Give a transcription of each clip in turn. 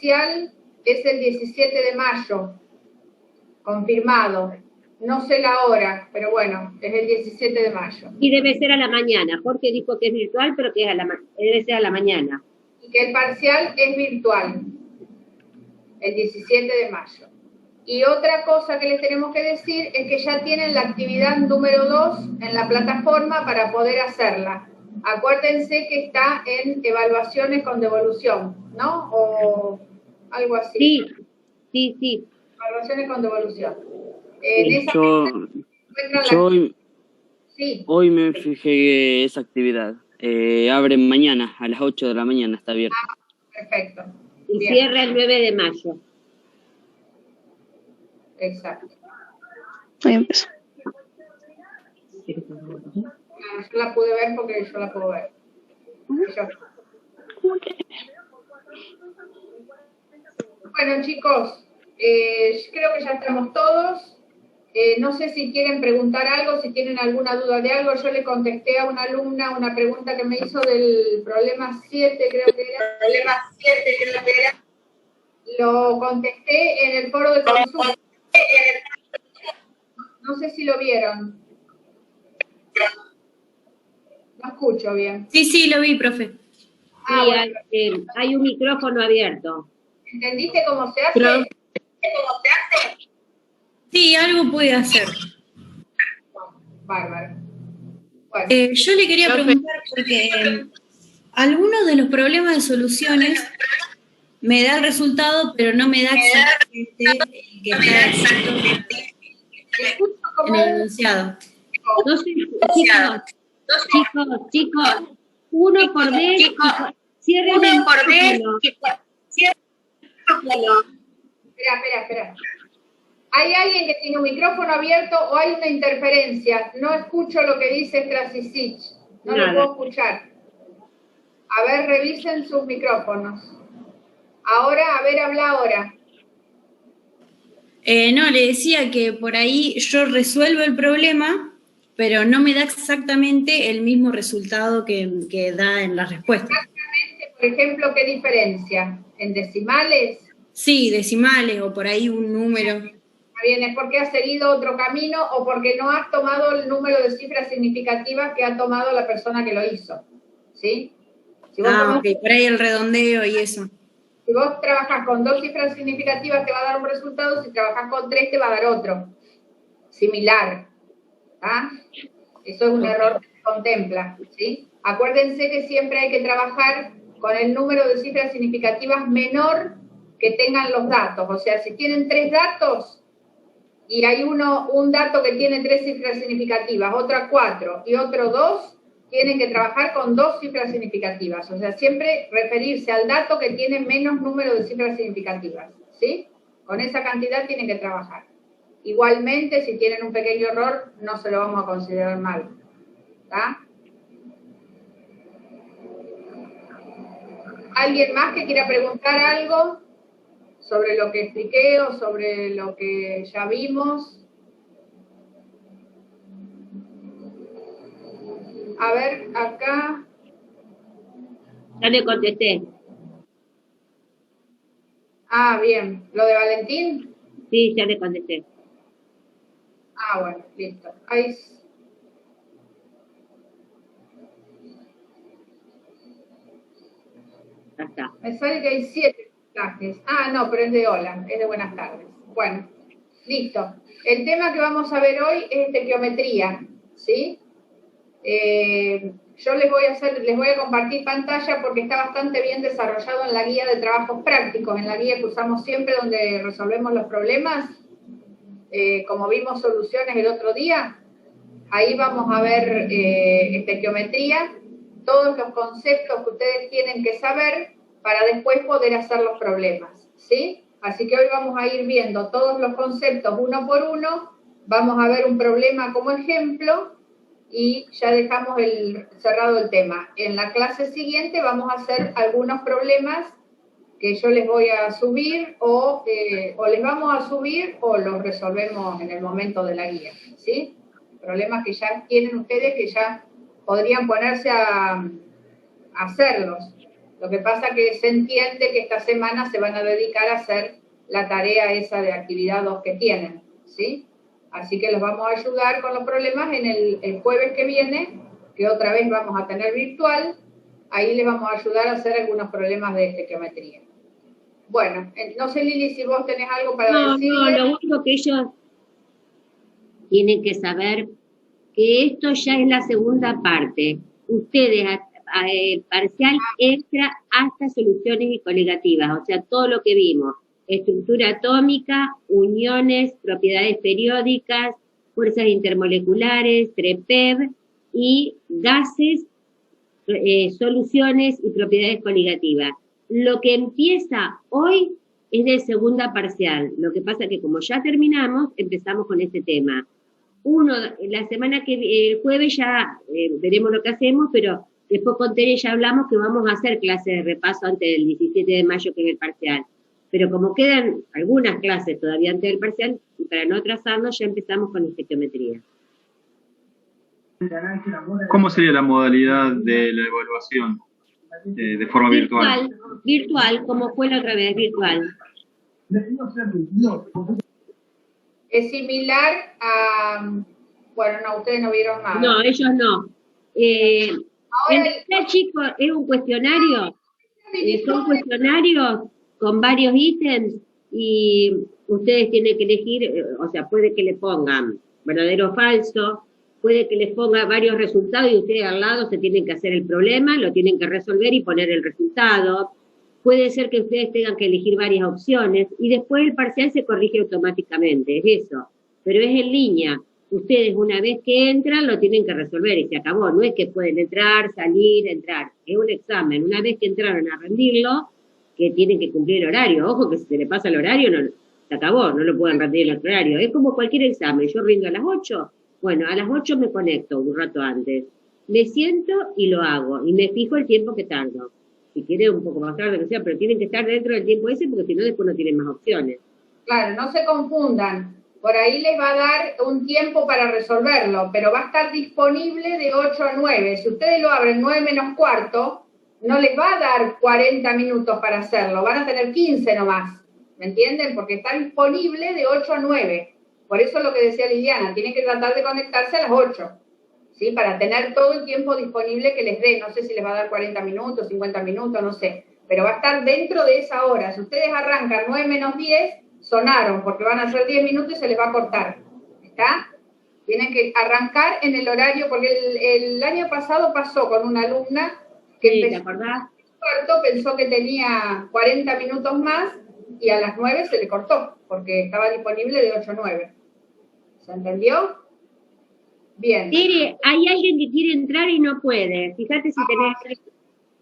parcial es el 17 de mayo, confirmado. No sé la hora, pero bueno, es el 17 de mayo. Y debe ser a la mañana. Jorge dijo que es virtual, pero que es debe ser a la mañana. Y que el parcial es virtual, el 17 de mayo. Y otra cosa que les tenemos que decir es que ya tienen la actividad número 2 en la plataforma para poder hacerla. Acuérdense que está en evaluaciones con devolución, ¿no? O algo así. Sí, sí, sí. Evaluaciones con devolución. Hoy me fijé esa actividad. Abren mañana, a las 8 de la mañana está abierto. Perfecto. Y bien. Cierra el 9 de mayo. Exacto. Ahí empezó. Yo la pude ver porque yo la puedo ver. Bueno, chicos, creo que ya estamos todos. No sé si quieren preguntar algo, si tienen alguna duda de algo. Yo le contesté a una alumna una pregunta que me hizo del problema 7, creo que era. Lo contesté en el foro de consulta. No sé si lo vieron. No escucho bien. Sí, lo vi, profe. Sí, hay un micrófono abierto. ¿Entendiste cómo se hace? Sí, algo puede hacer. Bárbaro. Bueno. Yo le quería preguntar porque algunos de los problemas de soluciones me da el resultado, pero no me da exactamente el que está en el enunciado. No sé, chicos, uno por vez, cierren el micrófono. Espera. ¿Hay alguien que tiene un micrófono abierto o hay una interferencia? No escucho lo que dice Krasicic. No lo puedo escuchar. A ver, revisen sus micrófonos. Ahora, a ver, habla ahora. No, le decía que por ahí yo resuelvo el problema, pero no me da exactamente el mismo resultado que da en la respuesta. Exactamente, por ejemplo, ¿qué diferencia? ¿En decimales? Sí, decimales o por ahí un número. Bien, es porque has seguido otro camino o porque no has tomado el número de cifras significativas que ha tomado la persona que lo hizo. ¿Sí? Si vos ok, por ahí el redondeo y eso. Si vos trabajas con 2 cifras significativas te va a dar un resultado, si trabajas con 3 te va a dar otro. Similar. ¿Ah? Eso es un error que se contempla. ¿Sí? Acuérdense que siempre hay que trabajar con el número de cifras significativas menor que tengan los datos. O sea, si tienen 3 datos y hay un dato que tiene 3 cifras significativas, otra 4 y otro 2, tienen que trabajar con 2 cifras significativas. O sea, siempre referirse al dato que tiene menos número de cifras significativas. ¿Sí? Con esa cantidad tienen que trabajar. Igualmente, si tienen un pequeño error, no se lo vamos a considerar mal. ¿Está? ¿Alguien más que quiera preguntar algo sobre lo que expliqué o sobre lo que ya vimos? A ver, acá. Ya le contesté. Ah, bien. ¿Lo de Valentín? Sí, ya le contesté. Ah, bueno, listo. Ahí. Ya está. Me sale que hay 7 mensajes. Ah, no, pero es de hola, es de buenas tardes. Bueno, listo. El tema que vamos a ver hoy es estequiometría, ¿sí? Yo les voy a compartir pantalla porque está bastante bien desarrollado en la guía de trabajos prácticos, en la guía que usamos siempre donde resolvemos los problemas, como vimos soluciones el otro día. Ahí vamos a ver estequiometría, todos los conceptos que ustedes tienen que saber para después poder hacer los problemas, ¿sí? Así que hoy vamos a ir viendo todos los conceptos uno por uno, vamos a ver un problema como ejemplo y ya dejamos cerrado el tema. En la clase siguiente vamos a hacer algunos problemas que yo les voy a subir o les vamos a subir o los resolvemos en el momento de la guía, ¿sí? Problemas que ya tienen ustedes que ya podrían ponerse a hacerlos. Lo que pasa que se entiende que esta semana se van a dedicar a hacer la tarea esa de actividad 2 que tienen, ¿sí? Así que los vamos a ayudar con los problemas en el jueves que viene, que otra vez vamos a tener virtual. Ahí les vamos a ayudar a hacer algunos problemas de estequiometría. Bueno, no sé, Lili, si vos tenés algo para decirle. No, lo único que ellos tienen que saber que esto ya es la segunda parte. Ustedes, parcial extra hasta soluciones coligativas, o sea, todo lo que vimos, estructura atómica, uniones, propiedades periódicas, fuerzas intermoleculares, TREPEV y gases, soluciones y propiedades coligativas. Lo que empieza hoy es de segunda parcial. Lo que pasa que como ya terminamos, empezamos con este tema. La semana el jueves ya veremos lo que hacemos, pero después con Tere ya hablamos que vamos a hacer clases de repaso antes del 17 de mayo, que es el parcial. Pero como quedan algunas clases todavía antes del parcial, y para no atrasarnos, ya empezamos con estequiometría. ¿Cómo sería la modalidad de la evaluación de forma virtual? Virtual, como fue la otra vez, virtual. Es similar a... Bueno, no, ustedes no vieron nada. No, ellos no. Ahora, chicos, es un cuestionario. Son cuestionarios con varios ítems y ustedes tienen que elegir, o sea, puede que le pongan verdadero o falso, puede que les ponga varios resultados y ustedes al lado se tienen que hacer el problema, lo tienen que resolver y poner el resultado. Puede ser que ustedes tengan que elegir varias opciones y después el parcial se corrige automáticamente, es eso. Pero es en línea. Ustedes una vez que entran lo tienen que resolver y se acabó. No es que pueden entrar, salir, entrar. Es un examen. Una vez que entraron a rendirlo, que tienen que cumplir el horario. Ojo que si se le pasa el horario, no, se acabó, no lo pueden rendir en el otro horario. Es como cualquier examen. Yo rindo a las 8. Bueno, a las 8 me conecto un rato antes. Me siento y lo hago. Y me fijo el tiempo que tardo. Si quiere un poco más tarde, que sea, pero tienen que estar dentro del tiempo ese porque si no después no tienen más opciones. Claro, no se confundan. Por ahí les va a dar un tiempo para resolverlo, pero va a estar disponible de 8 a 9. Si ustedes lo abren 9 menos cuarto, no les va a dar 40 minutos para hacerlo, van a tener 15 nomás. ¿Me entienden? Porque está disponible de 8 a 9. Por eso es lo que decía Liliana, tienen que tratar de conectarse a las 8. ¿Sí? Para tener todo el tiempo disponible que les dé. No sé si les va a dar 40 minutos, 50 minutos, no sé. Pero va a estar dentro de esa hora. Si ustedes arrancan 9 menos 10, sonaron, porque van a ser 10 minutos y se les va a cortar. ¿Está? Tienen que arrancar en el horario, porque el año pasado pasó con una alumna que sí, empezó, ¿te acordás? Cuarto, pensó que tenía 40 minutos más y a las 9 se le cortó, porque estaba disponible de 8 a 9. ¿Se entendió? Bien. Tere, hay alguien que quiere entrar y no puede. Fíjate si tenés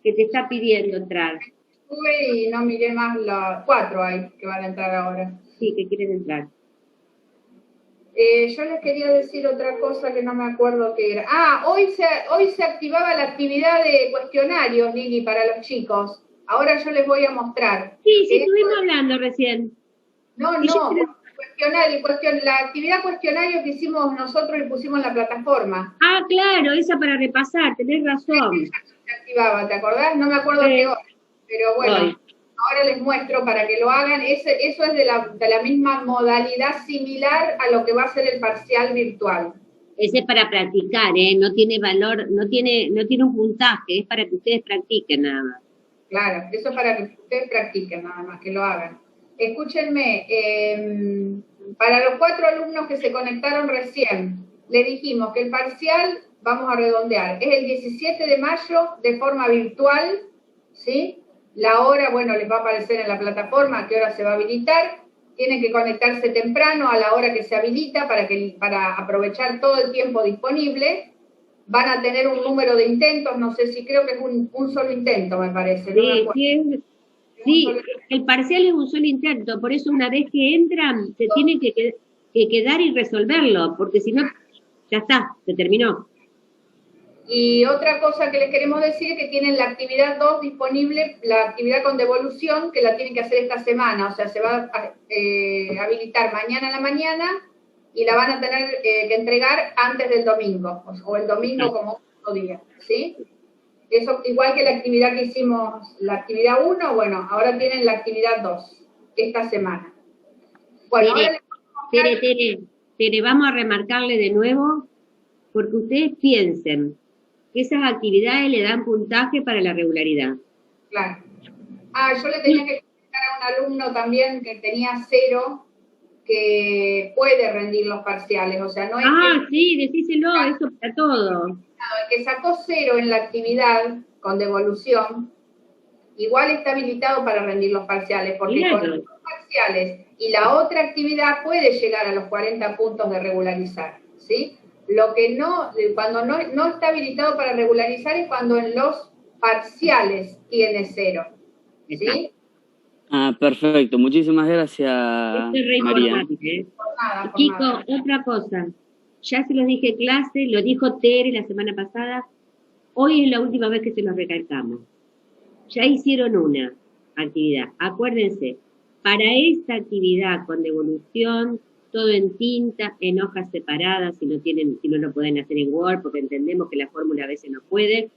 que te está pidiendo entrar. Estuve y no miré más los 4 hay que van a entrar ahora. Sí, que quieren entrar. Yo les quería decir otra cosa que no me acuerdo qué era. Hoy se activaba la actividad de cuestionarios, Lili, para los chicos. Ahora yo les voy a mostrar. Sí, estuvimos hablando recién. No, la actividad cuestionario que hicimos nosotros y pusimos en la plataforma. Claro, esa para repasar, tenés razón. Se activaba, ¿te acordás? No me acuerdo qué hora, pero bueno, ahora les muestro para que lo hagan. Eso es de la misma modalidad similar a lo que va a ser el parcial virtual. Ese es para practicar, no tiene valor, no tiene un puntaje, es para que ustedes practiquen nada más. Claro, eso es para que ustedes practiquen nada más, que lo hagan. Escúchenme, para los 4 alumnos que se conectaron recién, le dijimos que el parcial, vamos a redondear, es el 17 de mayo de forma virtual, ¿sí? La hora, bueno, les va a aparecer en la plataforma a qué hora se va a habilitar. Tienen que conectarse temprano a la hora que se habilita para aprovechar todo el tiempo disponible. Van a tener un número de intentos, no sé si creo que es un solo intento, me parece. Sí, el parcial es un solo intento, por eso una vez que entran se tienen que quedar y resolverlo, porque si no, ya está, se terminó. Y otra cosa que les queremos decir es que tienen la actividad 2 disponible, la actividad con devolución, que la tienen que hacer esta semana, o sea, se va a habilitar mañana a la mañana y la van a tener que entregar antes del domingo, o el domingo como otro día, ¿sí? Eso, igual que la actividad que hicimos, la actividad 1, bueno, ahora tienen la actividad 2, esta semana. Bueno, ahora les voy a mostrar... Tere, vamos a remarcarle de nuevo, porque ustedes piensen que esas actividades le dan puntaje para la regularidad. Claro. Yo le tenía que comentar a un alumno también que tenía 0, que puede rendir los parciales, o sea, no es que... Sí, decíselo, eso para todo. El que sacó 0 en la actividad con devolución, igual está habilitado para rendir los parciales, porque Claro. con los parciales y la otra actividad puede llegar a los 40 puntos de regularizar, ¿sí? Lo que no, cuando no está habilitado para regularizar es cuando en los parciales tiene 0, ¿sí? Perfecto. Muchísimas gracias, Esto es re María. importante, ¿eh? Por nada, por Chicos, nada. otra cosa. Ya se los dije en clase, lo dijo Tere la semana pasada. Hoy es la última vez que se los recalcamos. Ya hicieron una actividad. Acuérdense, para esta actividad con devolución, todo en tinta, en hojas separadas, si no lo pueden hacer en Word, porque entendemos que la fórmula a veces no puede.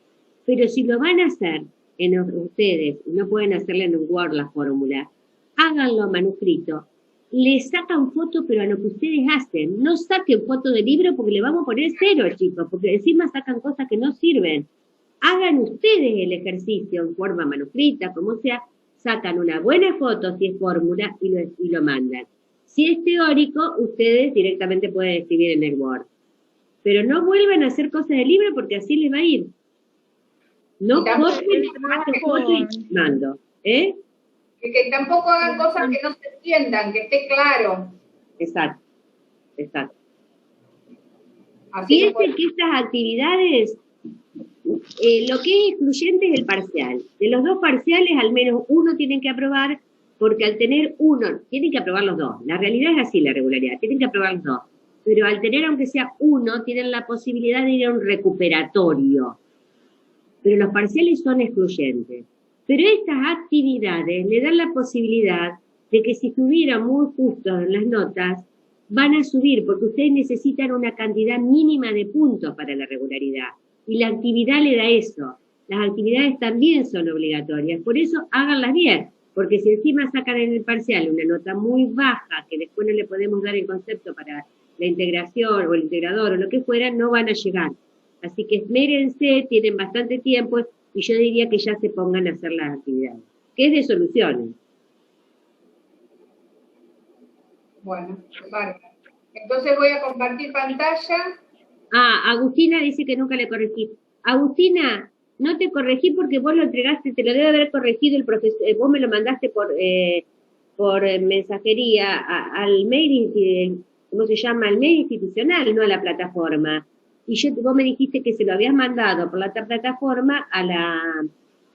Pero si lo van a hacer ustedes, no pueden hacerle en Word la fórmula, háganlo manuscrito. Le sacan foto, pero a lo que ustedes hacen. No saquen foto del libro porque le vamos a poner 0, chicos, porque encima sacan cosas que no sirven. Hagan ustedes el ejercicio en forma manuscrita, como sea, sacan una buena foto si es fórmula y lo mandan. Si es teórico, ustedes directamente pueden escribir en el Word. Pero no vuelvan a hacer cosas del libro porque así les va a ir. No copien, hagan foto y mando. Que tampoco hagan cosas que no se entiendan, que esté claro. Exacto. Así no Fíjense que estas actividades, lo que es excluyente es el parcial. De los 2 parciales, al menos uno tienen que aprobar, porque al tener uno, tienen que aprobar los 2. La realidad es así, la regularidad, tienen que aprobar los 2. Pero al tener, aunque sea uno, tienen la posibilidad de ir a un recuperatorio. Pero los parciales son excluyentes. Pero estas actividades le dan la posibilidad de que si estuvieran muy justos en las notas, van a subir, porque ustedes necesitan una cantidad mínima de puntos para la regularidad. Y la actividad le da eso. Las actividades también son obligatorias. Por eso háganlas bien. Porque si encima sacan en el parcial una nota muy baja, que después no le podemos dar el concepto para la integración o el integrador o lo que fuera, no van a llegar. Así que esmérense, tienen bastante tiempo, y yo diría que ya se pongan a hacer las actividades. Que es de soluciones. Bueno, bárbaro. Entonces voy a compartir pantalla. Agustina dice que nunca le corregí. Agustina, no te corregí porque vos lo entregaste, te lo debe haber corregido el profesor, vos me lo mandaste por mensajería al mail, ¿cómo se llama? Al mail institucional, no a la plataforma. Y vos me dijiste que se lo habías mandado por la plataforma a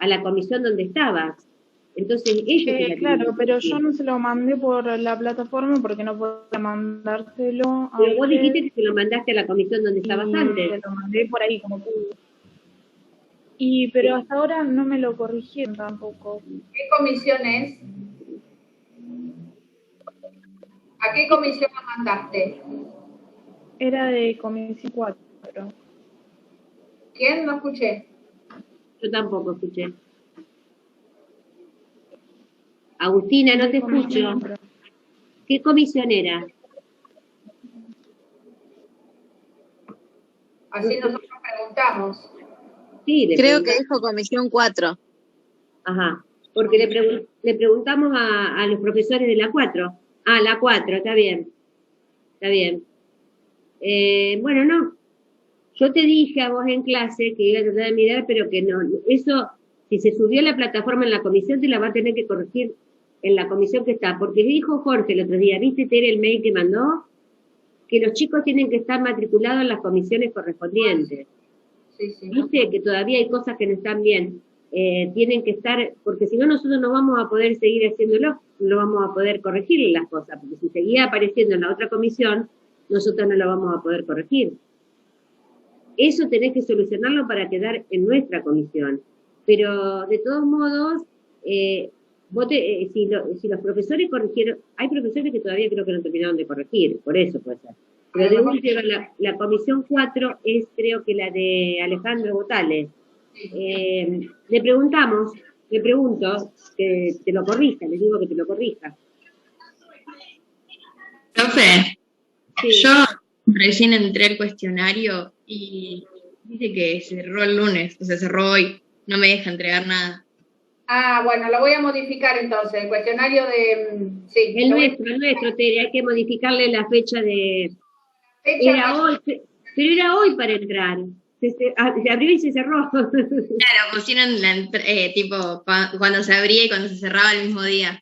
la comisión donde estabas. Entonces ellos claro, pero yo no se lo mandé por la plataforma porque no podía mandárselo a Pero vos usted, dijiste que se lo mandaste a la comisión donde estabas antes. se lo mandé por ahí como pude. Pero hasta ahora no me lo corrigieron tampoco. ¿Qué comisión es? ¿A qué comisión lo mandaste? Era de comisión 4. ¿Quién? No escuché. Yo tampoco escuché. Agustina, no te escucho. ¿Qué comisión era? Así nosotros preguntamos. Sí, Creo que dijo comisión 4. Ajá, porque le preguntamos a los profesores de la 4. La 4, está bien. Está bien. Bueno, no. Yo te dije a vos en clase que iba a tratar de mirar, pero que no. Eso, si se subió a la plataforma en la comisión, te la va a tener que corregir en la comisión que está. Porque dijo Jorge el otro día, ¿viste, Tere, el mail que mandó? Que los chicos tienen que estar matriculados en las comisiones correspondientes. Sí. Viste que todavía hay cosas que no están bien. Tienen que estar, porque si no nosotros no vamos a poder seguir haciéndolo, no vamos a poder corregir las cosas, porque si seguía apareciendo en la otra comisión, nosotros no lo vamos a poder corregir. Eso tenés que solucionarlo para quedar en nuestra comisión. Pero, de todos modos, si los profesores corrigieron, hay profesores que todavía creo que no terminaron de corregir, por eso puede ser. Pero de última, la comisión 4 es creo que la de Alejandro Botales. le pregunto que te lo corrija, le digo que te lo corrija. Profe, Sí. yo recién entré al cuestionario y dice que cerró el lunes, o sea, cerró hoy, no me deja entregar nada. Ah, bueno, lo voy a modificar entonces, el cuestionario de... Sí, El nuestro, Tere, hay que modificarle la fecha de... fecha Era más- hoy, pero era hoy para entrar. Se abrió y se cerró. Claro, pusieron tipo cuando se abría y cuando se cerraba el mismo día.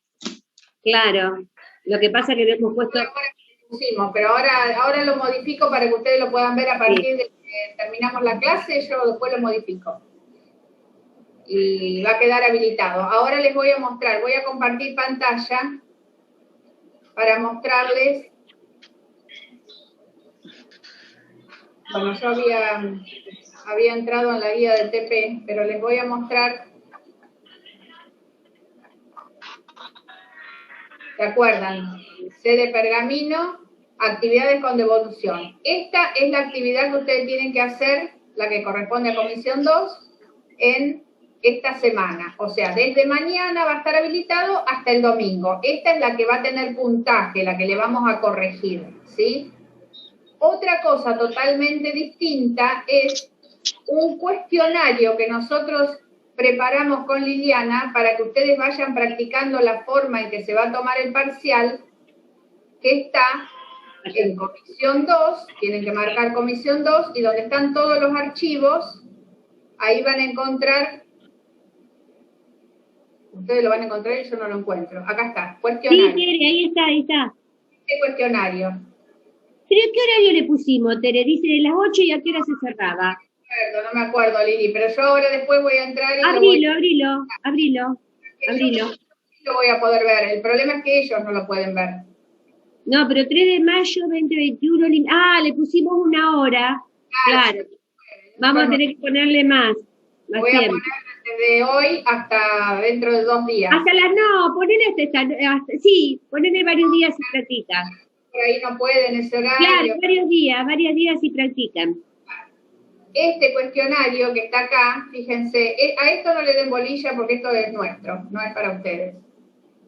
Claro. Lo que pasa es que le hemos puesto... pusimos, pero ahora lo modifico para que ustedes lo puedan ver a partir de que terminamos la clase, yo después lo modifico. Y va a quedar habilitado. Ahora les voy a mostrar, voy a compartir pantalla para mostrarles. Bueno, yo había entrado en la guía del TP, pero les voy a mostrar. ¿Se acuerdan? C de pergamino, actividades con devolución. Esta es la actividad que ustedes tienen que hacer, la que corresponde a Comisión 2, en esta semana. O sea, desde mañana va a estar habilitado hasta el domingo. Esta es la que va a tener puntaje, la que le vamos a corregir, ¿sí? Otra cosa totalmente distinta es un cuestionario que nosotros preparamos con Liliana para que ustedes vayan practicando la forma en que se va a tomar el parcial, que está en Comisión 2, tienen que marcar Comisión 2, y donde están todos los archivos, ahí van a encontrar, ustedes lo van a encontrar y yo no lo encuentro, acá está, Sí, cuestionario, Tere, ahí está. este cuestionario. ¿Pero qué horario le pusimos, Tere? Dice de las 8 y a qué hora se cerraba. No me acuerdo, Lili, pero yo ahora después voy a entrar y lo voy Abrilo. lo voy a poder ver. El problema es que ellos no lo pueden ver. No, pero 3 de mayo 2021, le pusimos una hora. Claro. Vamos a tener que ponerle más Voy a tiempo. poner desde hoy hasta dentro de 2 días. Ponele varios días y practican. Por ahí no pueden ese horario. Claro, varios días y practican. Este cuestionario que está acá, fíjense, a esto no le den bolilla porque esto es nuestro, no es para ustedes.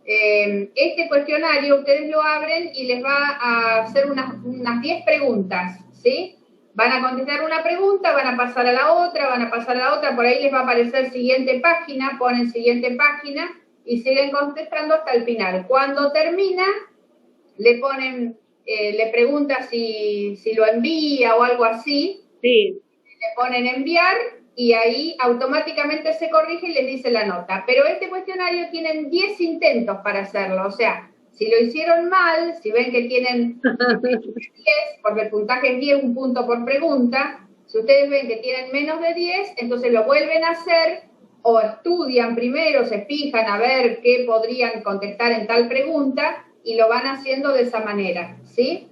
Este cuestionario ustedes lo abren y les va a hacer unas 10 preguntas, ¿sí? Van a contestar una pregunta, van a pasar a la otra, por ahí les va a aparecer siguiente página, ponen siguiente página y siguen contestando hasta el final. Cuando termina, le ponen, le pregunta si lo envía o algo así. Sí. Le ponen enviar y ahí automáticamente se corrige y les dice la nota. Pero este cuestionario tienen 10 intentos para hacerlo. O sea, si lo hicieron mal, si ven que tienen 10, porque el puntaje es 10, un punto por pregunta, si ustedes ven que tienen menos de 10, entonces lo vuelven a hacer o estudian primero, se fijan a ver qué podrían contestar en tal pregunta y lo van haciendo de esa manera, ¿sí?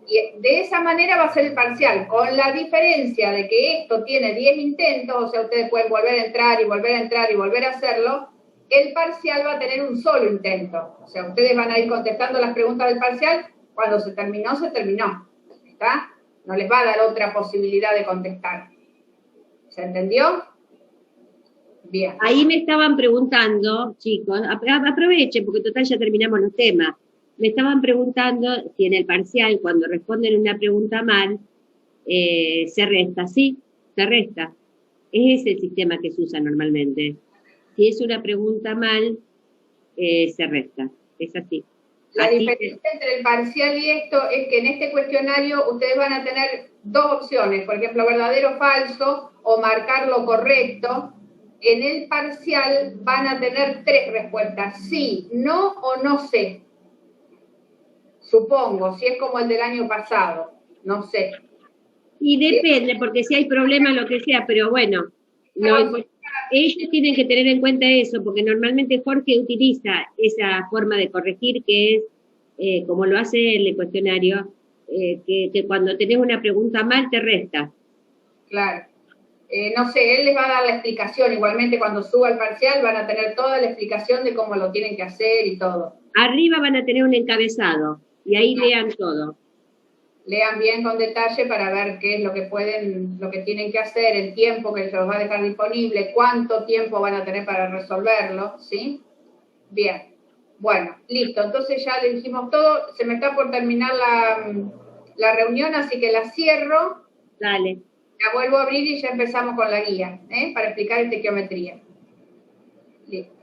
Y de esa manera va a ser el parcial, con la diferencia de que esto tiene 10 intentos, o sea, ustedes pueden volver a entrar y volver a entrar y volver a hacerlo, el parcial va a tener un solo intento. O sea, ustedes van a ir contestando las preguntas del parcial, cuando se terminó, ¿está? No les va a dar otra posibilidad de contestar. ¿Se entendió? Bien. Ahí me estaban preguntando, chicos, aprovechen porque total ya terminamos los temas. Me estaban preguntando si en el parcial, cuando responden una pregunta mal, se resta. Sí, se resta. Es ese el sistema que se usa normalmente. Si es una pregunta mal, se resta. Es así. La diferencia entre el parcial y esto es que en este cuestionario ustedes van a tener 2 opciones, por ejemplo, verdadero o falso, o marcar lo correcto. En el parcial van a tener 3 respuestas, sí, no o no sé. Supongo, si es como el del año pasado, no sé. Y depende, porque si hay problemas, lo que sea, pero bueno, ellos tienen que tener en cuenta eso, porque normalmente Jorge utiliza esa forma de corregir, que es, como lo hace el cuestionario, que cuando tenés una pregunta mal te resta. Claro. No sé, él les va a dar la explicación, igualmente cuando suba el parcial van a tener toda la explicación de cómo lo tienen que hacer y todo. Arriba van a tener un encabezado, y ahí lean todo. lean bien con detalle para ver qué es lo que pueden, lo que tienen que hacer, el tiempo que se los va a dejar disponible, cuánto tiempo van a tener para resolverlo, ¿sí? Bien, bueno, listo, entonces ya le dijimos todo, se me está por terminar la reunión, así que la cierro. Dale. La vuelvo a abrir y ya empezamos con la guía, para explicar estequiometría. Listo.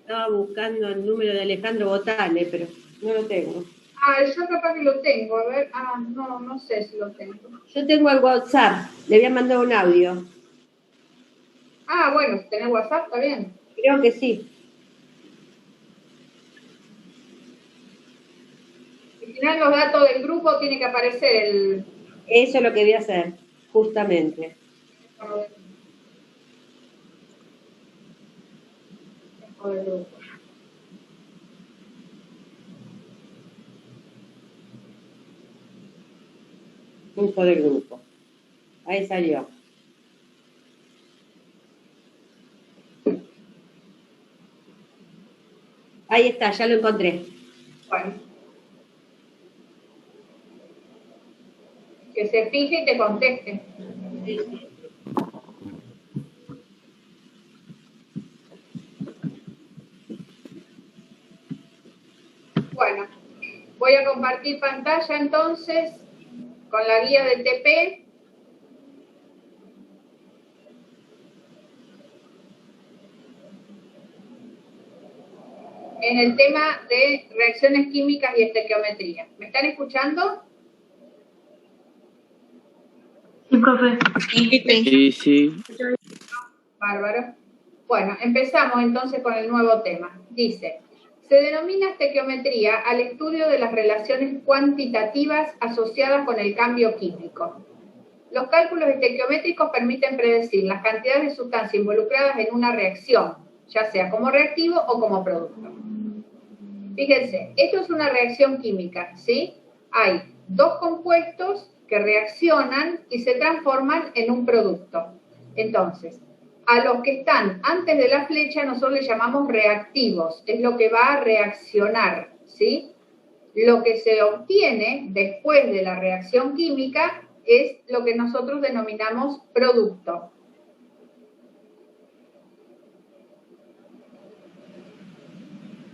Estaba buscando el número de Alejandro Botale, pero no lo tengo. Ah, yo capaz que lo tengo, a ver, no sé si lo tengo. Yo tengo el WhatsApp, le voy a mandar un audio. Ah, bueno, si tenés WhatsApp, está bien. Creo que sí. Al final los datos del grupo tiene que aparecer el... Eso es lo que voy a hacer, justamente. Del grupo. Info del grupo. Ahí salió. Ahí está, ya lo encontré. Bueno. Que se fije y te conteste. Bueno, voy a compartir pantalla entonces con la guía de TP. En el tema de reacciones químicas y estequiometría. ¿Me están escuchando? Sí, profe. Sí. Bárbaro. Bueno, empezamos entonces con el nuevo tema. Dice, se denomina estequiometría al estudio de las relaciones cuantitativas asociadas con el cambio químico. Los cálculos estequiométricos permiten predecir las cantidades de sustancia involucradas en una reacción, ya sea como reactivo o como producto. Fíjense, esto es una reacción química, ¿sí? Hay dos compuestos que reaccionan y se transforman en un producto. Entonces, a los que están antes de la flecha nosotros les llamamos reactivos, es lo que va a reaccionar, ¿sí? Lo que se obtiene después de la reacción química es lo que nosotros denominamos producto.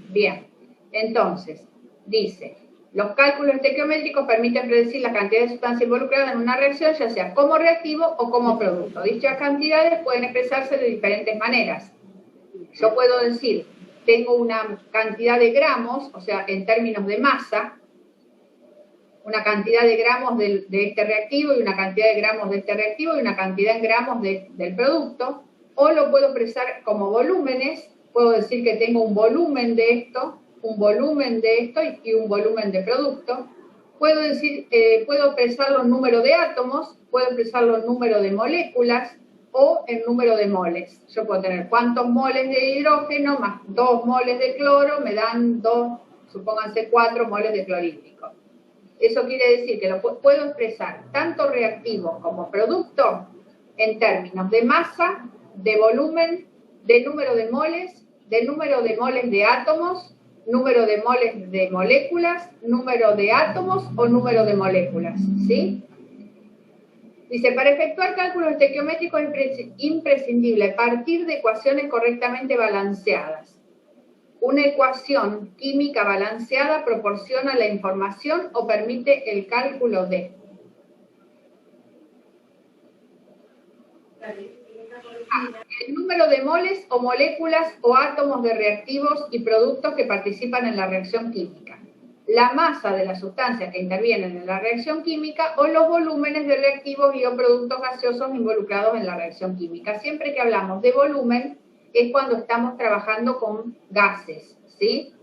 Bien, entonces, dice, los cálculos estequiométricos permiten predecir la cantidad de sustancia involucrada en una reacción, ya sea como reactivo o como producto. Dichas cantidades pueden expresarse de diferentes maneras. Yo puedo decir, tengo una cantidad de gramos, o sea, en términos de masa, una cantidad de gramos de este reactivo y una cantidad de gramos de este reactivo y una cantidad en gramos del producto, o lo puedo expresar como volúmenes, puedo decir que tengo un volumen de esto y un volumen de producto. Puedo decir, puedo expresarlo en número de átomos, puedo expresarlo en número de moléculas o en número de moles. Yo puedo tener cuántos moles de hidrógeno más 2 moles de cloro me dan 4 moles de clorhídrico. Eso quiere decir que lo puedo expresar tanto reactivo como producto en términos de masa, de volumen, de número de moles, de número de moles de átomos, número de moles de moléculas, número de átomos o número de moléculas, ¿sí? Dice, para efectuar cálculos estequiométricos es imprescindible partir de ecuaciones correctamente balanceadas. Una ecuación química balanceada proporciona la información o permite el cálculo de... el número de moles o moléculas o átomos de reactivos y productos que participan en la reacción química, la masa de las sustancias que intervienen en la reacción química o los volúmenes de reactivos y o productos gaseosos involucrados en la reacción química. Siempre que hablamos de volumen es cuando estamos trabajando con gases, ¿sí?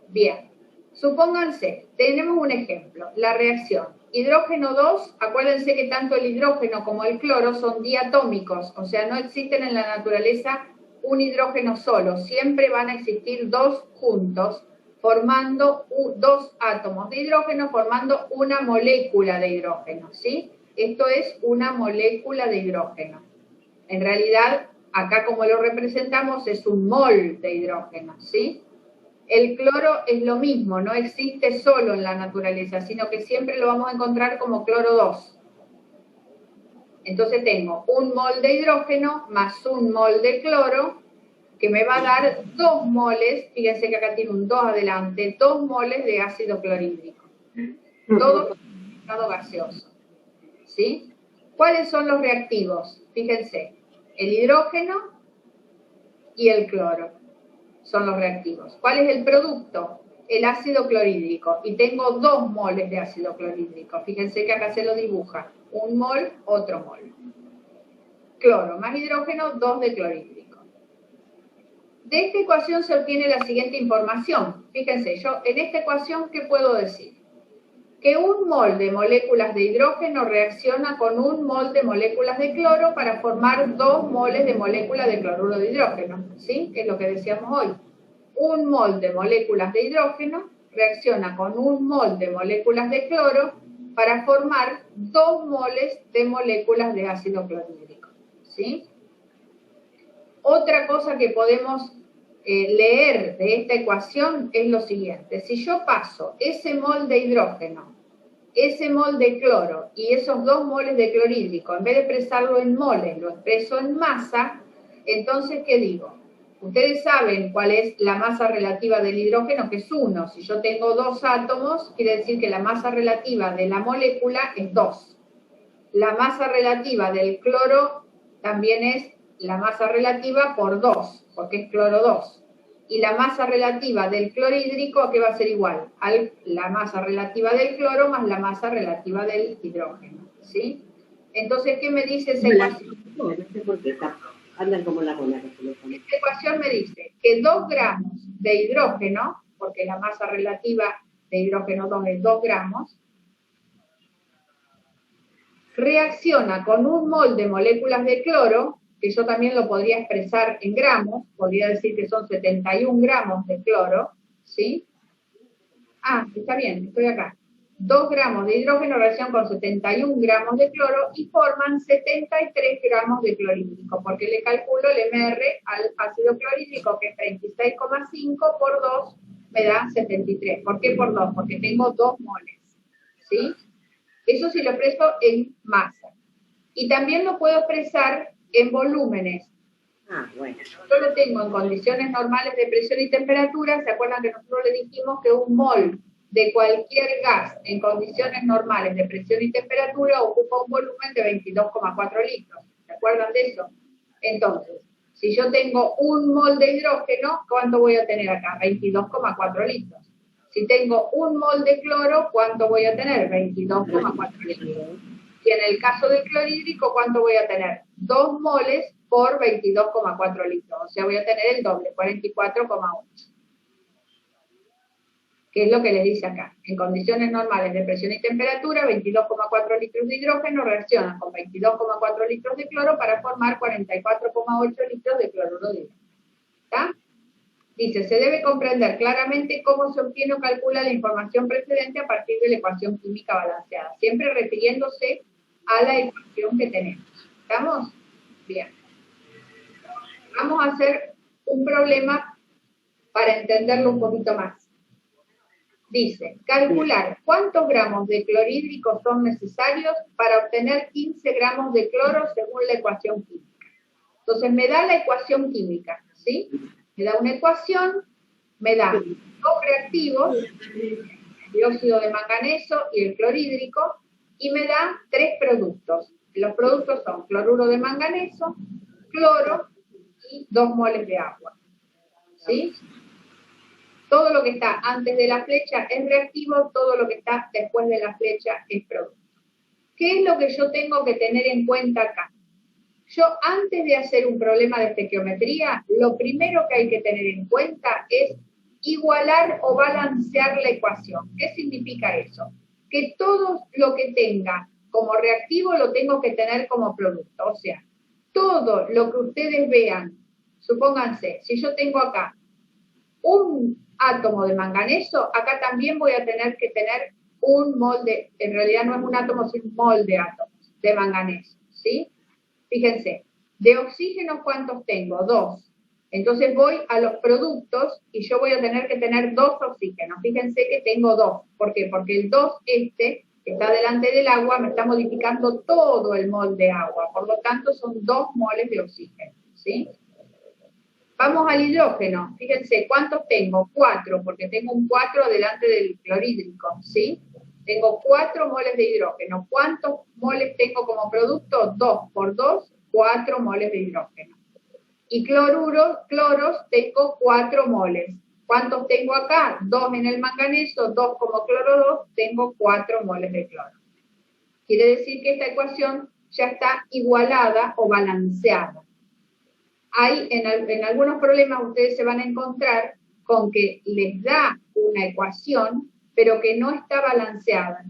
Bien, supónganse, tenemos un ejemplo, la reacción hidrógeno 2, acuérdense que tanto el hidrógeno como el cloro son diatómicos, o sea, no existen en la naturaleza un hidrógeno solo, siempre van a existir dos juntos, formando dos átomos de hidrógeno, formando una molécula de hidrógeno, ¿sí? Esto es una molécula de hidrógeno. En realidad, acá como lo representamos, es un mol de hidrógeno, ¿sí? El cloro es lo mismo, no existe solo en la naturaleza, sino que siempre lo vamos a encontrar como cloro 2. Entonces tengo un mol de hidrógeno más un mol de cloro, que me va a dar 2 moles, fíjense que acá tiene un 2 adelante, 2 moles de ácido clorhídrico. Todo en estado gaseoso. ¿Sí? ¿Cuáles son los reactivos? Fíjense, el hidrógeno y el cloro son los reactivos. ¿Cuál es el producto? El ácido clorhídrico. Y tengo 2 moles de ácido clorhídrico. Fíjense que acá se lo dibuja. Un mol, otro mol. Cloro más hidrógeno, 2 de clorhídrico. De esta ecuación se obtiene la siguiente información. Fíjense, yo en esta ecuación, ¿qué puedo decir? Que un mol de moléculas de hidrógeno reacciona con un mol de moléculas de cloro para formar 2 moles de moléculas de cloruro de hidrógeno, ¿sí? Que es lo que decíamos hoy. Un mol de moléculas de hidrógeno reacciona con un mol de moléculas de cloro para formar 2 moles de moléculas de ácido clorhídrico, ¿sí? Otra cosa que podemos leer de esta ecuación es lo siguiente. Si yo paso ese mol de hidrógeno, ese mol de cloro y esos 2 moles de clorhídrico, en vez de expresarlo en moles, lo expreso en masa, entonces, ¿qué digo? Ustedes saben cuál es la masa relativa del hidrógeno, que es 1. Si yo tengo 2 átomos, quiere decir que la masa relativa de la molécula es 2. La masa relativa del cloro también es la masa relativa por 2, porque es cloro 2. Y la masa relativa del clorhídrico, ¿a qué va a ser igual? A la masa relativa del cloro más la masa relativa del hidrógeno, ¿sí? Entonces, ¿qué me dice esa ecuación? No sé por qué, andan como la moneda. Esta ecuación me dice que 2 gramos de hidrógeno, porque la masa relativa de hidrógeno 2 es 2 gramos, reacciona con un mol de moléculas de cloro, que yo también lo podría expresar en gramos, podría decir que son 71 gramos de cloro, ¿sí? Ah, está bien, estoy acá. 2 gramos de hidrógeno reaccionan con 71 gramos de cloro y forman 73 gramos de clorhídrico, porque le calculo el MR al ácido clorhídrico, que es 36,5 por 2, me da 73. ¿Por qué por 2? Porque tengo 2 moles, ¿sí? Eso sí lo expreso en masa. Y también lo puedo expresar en volúmenes. Bueno. Yo lo tengo en condiciones normales de presión y temperatura. ¿Se acuerdan que nosotros le dijimos que un mol de cualquier gas en condiciones normales de presión y temperatura ocupa un volumen de 22,4 litros? ¿Se acuerdan de eso? Entonces, si yo tengo un mol de hidrógeno, ¿cuánto voy a tener acá? 22,4 litros. Si tengo un mol de cloro, ¿cuánto voy a tener? 22,4 litros. Y en el caso del clorhídrico, ¿cuánto voy a tener? 2 moles por 22,4 litros. O sea, voy a tener el doble, 44,8. ¿Qué es lo que le dice acá? En condiciones normales de presión y temperatura, 22,4 litros de hidrógeno reaccionan con 22,4 litros de cloro para formar 44,8 litros de cloruro de hidrógeno. ¿Está? Dice, se debe comprender claramente cómo se obtiene o calcula la información precedente a partir de la ecuación química balanceada, siempre refiriéndose a la ecuación que tenemos. ¿Estamos? Bien. Vamos a hacer un problema para entenderlo un poquito más. Dice, calcular cuántos gramos de clorhídrico son necesarios para obtener 15 gramos de cloro según la ecuación química. Entonces me da la ecuación química, ¿sí? Me da una ecuación, me da dos reactivos, el dióxido de manganeso y el clorhídrico, y me da tres productos. Los productos son cloruro de manganeso, cloro y 2 moles de agua, ¿sí? Todo lo que está antes de la flecha es reactivo, todo lo que está después de la flecha es producto. ¿Qué es lo que yo tengo que tener en cuenta acá? Yo, antes de hacer un problema de estequiometría, lo primero que hay que tener en cuenta es igualar o balancear la ecuación. ¿Qué significa eso? Que todo lo que tenga como reactivo lo tengo que tener como producto. O sea, todo lo que ustedes vean, supónganse, si yo tengo acá un átomo de manganeso, acá también voy a tener que tener un mol de, en realidad no es un átomo, sino un mol de átomos de manganeso, ¿sí? Fíjense, de oxígeno, ¿cuántos tengo? 2. Entonces voy a los productos y yo voy a tener que tener 2 oxígenos. Fíjense que tengo 2. ¿Por qué? Porque el 2 que está delante del agua me está modificando todo el mol de agua. Por lo tanto, son 2 moles de oxígeno, ¿sí? Vamos al hidrógeno. Fíjense, ¿cuántos tengo? 4, porque tengo un 4 delante del clorhídrico, ¿sí? Tengo 4 moles de hidrógeno. ¿Cuántos moles tengo como producto? 2 por 2, 4 moles de hidrógeno. Y cloros, tengo 4 moles. ¿Cuántos tengo acá? 2 en el manganeso, 2 como cloro 2, tengo 4 moles de cloro. Quiere decir que esta ecuación ya está igualada o balanceada. Hay, en algunos problemas ustedes se van a encontrar con que les da una ecuación, pero que no está balanceada.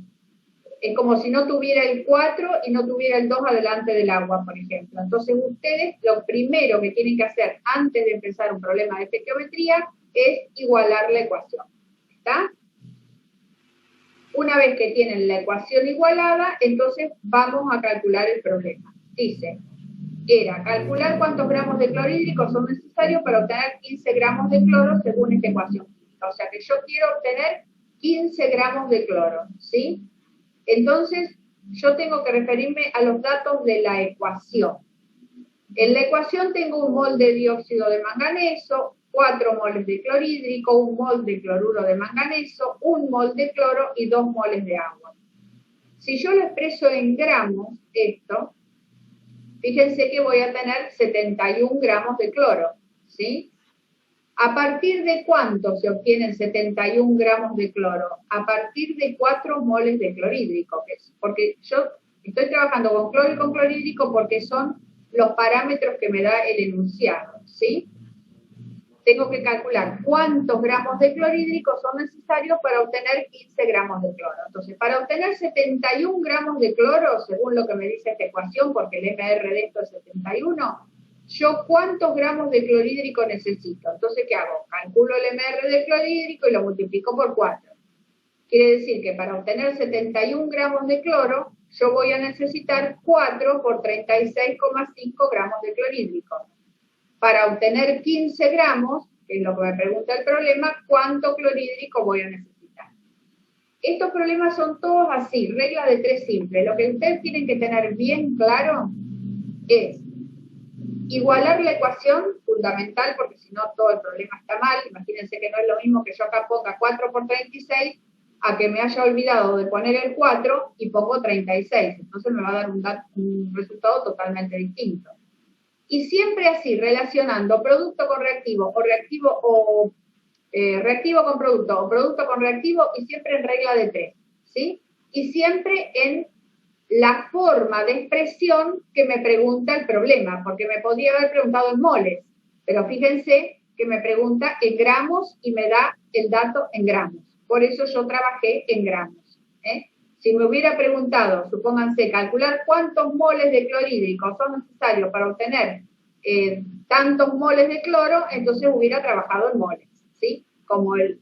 Es como si no tuviera el 4 y no tuviera el 2 adelante del agua, por ejemplo. Entonces ustedes lo primero que tienen que hacer antes de empezar un problema de estequiometría es igualar la ecuación. ¿Está? Una vez que tienen la ecuación igualada, entonces vamos a calcular el problema. Dice, era calcular cuántos gramos de clorhídrico son necesarios para obtener 15 gramos de cloro según esta ecuación. O sea que yo quiero obtener 15 gramos de cloro, ¿sí? Entonces, yo tengo que referirme a los datos de la ecuación. En la ecuación tengo un mol de dióxido de manganeso, 4 moles de clorhídrico, 1 mol de cloruro de manganeso, 1 mol de cloro y 2 moles de agua. Si yo lo expreso en gramos, esto, fíjense que voy a tener 71 gramos de cloro, ¿sí? ¿A partir de cuánto se obtienen 71 gramos de cloro? A partir de 4 moles de clorhídrico, porque yo estoy trabajando con cloro y con clorhídrico porque son los parámetros que me da el enunciado, ¿sí? Tengo que calcular cuántos gramos de clorhídrico son necesarios para obtener 15 gramos de cloro. Entonces, para obtener 71 gramos de cloro, según lo que me dice esta ecuación, porque el MR de esto es 71, ¿yo cuántos gramos de clorhídrico necesito? Entonces, ¿qué hago? Calculo el MR del clorhídrico y lo multiplico por 4. Quiere decir que para obtener 71 gramos de cloro, yo voy a necesitar 4 por 36,5 gramos de clorhídrico. Para obtener 15 gramos, que es lo que me pregunta el problema, ¿cuánto clorhídrico voy a necesitar? Estos problemas son todos así, regla de 3 simple. Lo que ustedes tienen que tener bien claro es igualar la ecuación, fundamental, porque si no todo el problema está mal. Imagínense que no es lo mismo que yo acá ponga 4 por 36, a que me haya olvidado de poner el 4 y pongo 36. Entonces me va a dar un resultado totalmente distinto. Y siempre así, relacionando producto con reactivo, o reactivo con producto, o producto con reactivo, y siempre en regla de 3, ¿sí? Y siempre en la forma de expresión que me pregunta el problema, porque me podría haber preguntado en moles, pero fíjense que me pregunta en gramos y me da el dato en gramos. Por eso yo trabajé en gramos, ¿eh? Si me hubiera preguntado, supónganse, calcular cuántos moles de clorhídrico son necesarios para obtener tantos moles de cloro, entonces hubiera trabajado en moles, ¿sí? Como el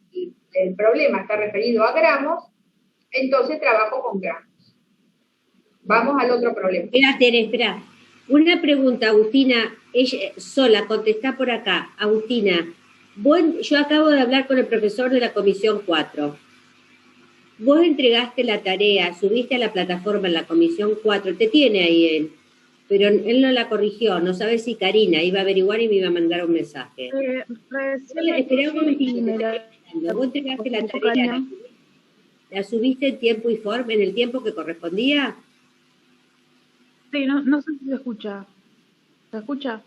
problema está referido a gramos, entonces trabajo con gramos. Vamos al otro problema. Espera, Tere, espera. Una pregunta, Agustina, ella sola, contestá por acá. Agustina, yo acabo de hablar con el profesor de la Comisión 4. Vos entregaste la tarea, subiste a la plataforma en la Comisión 4, te tiene ahí él, pero él no la corrigió, no sabe si Karina iba a averiguar y me iba a mandar un mensaje. Esperá un momentito, vos entregaste la tarea, ¿la subiste en tiempo y forma, en el tiempo que correspondía? Sí, no sé si se escucha. ¿Se escucha?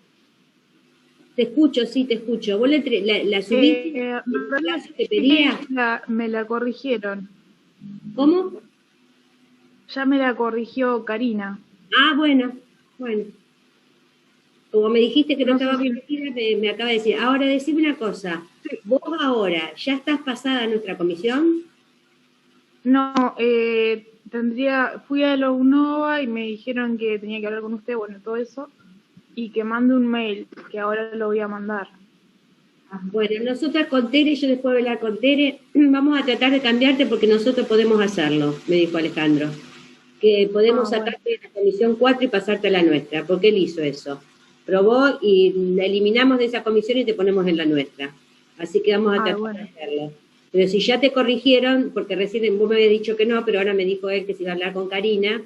Te escucho, sí, te escucho. ¿Vos la subiste? ¿El plazo que pedía? Me la corrigieron. ¿Cómo? Ya me la corrigió Karina. Ah, bueno. Como me dijiste que no estaba corregida, me acaba de decir. Ahora, decime una cosa. Sí. ¿Vos ahora ya estás pasada a nuestra comisión? No, fui a la UNOVA y me dijeron que tenía que hablar con usted, bueno, todo eso, y que mande un mail, que ahora lo voy a mandar. Bueno, nosotras con Tere, yo después de hablar con Tere, vamos a tratar de cambiarte porque nosotros podemos hacerlo, me dijo Alejandro. Que podemos sacarte de la comisión 4 y pasarte a la nuestra, porque él hizo eso. Probó y la eliminamos de esa comisión y te ponemos en la nuestra. Así que vamos a tratar de hacerlo. Pero si ya te corrigieron, porque recién vos me habías dicho que no, pero ahora me dijo él que se iba a hablar con Karina.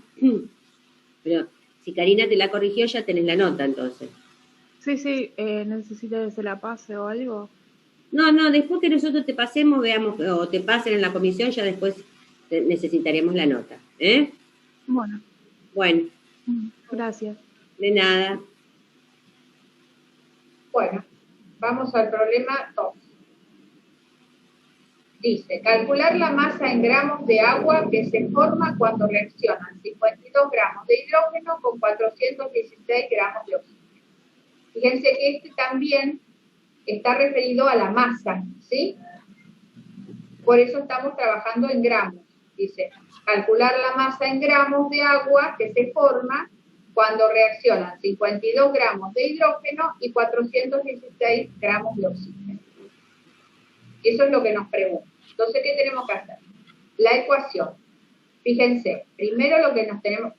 Pero si Karina te la corrigió, ya tenés la nota entonces. Sí, ¿necesita que se la pase o algo? No, después que nosotros te pasemos, veamos, o te pasen en la comisión, ya después necesitaremos la nota. Bueno. Gracias. De nada. Bueno, vamos al problema 2. Dice, calcular la masa en gramos de agua que se forma cuando reaccionan 52 gramos de hidrógeno con 416 gramos de oxígeno. Fíjense que este también está referido a la masa, ¿sí? Por eso estamos trabajando en gramos. Dice, calcular la masa en gramos de agua que se forma cuando reaccionan 52 gramos de hidrógeno y 416 gramos de oxígeno. Eso es lo que nos pregunta. Entonces, ¿qué tenemos que hacer? La ecuación. Fíjense, primero lo que nos tenemos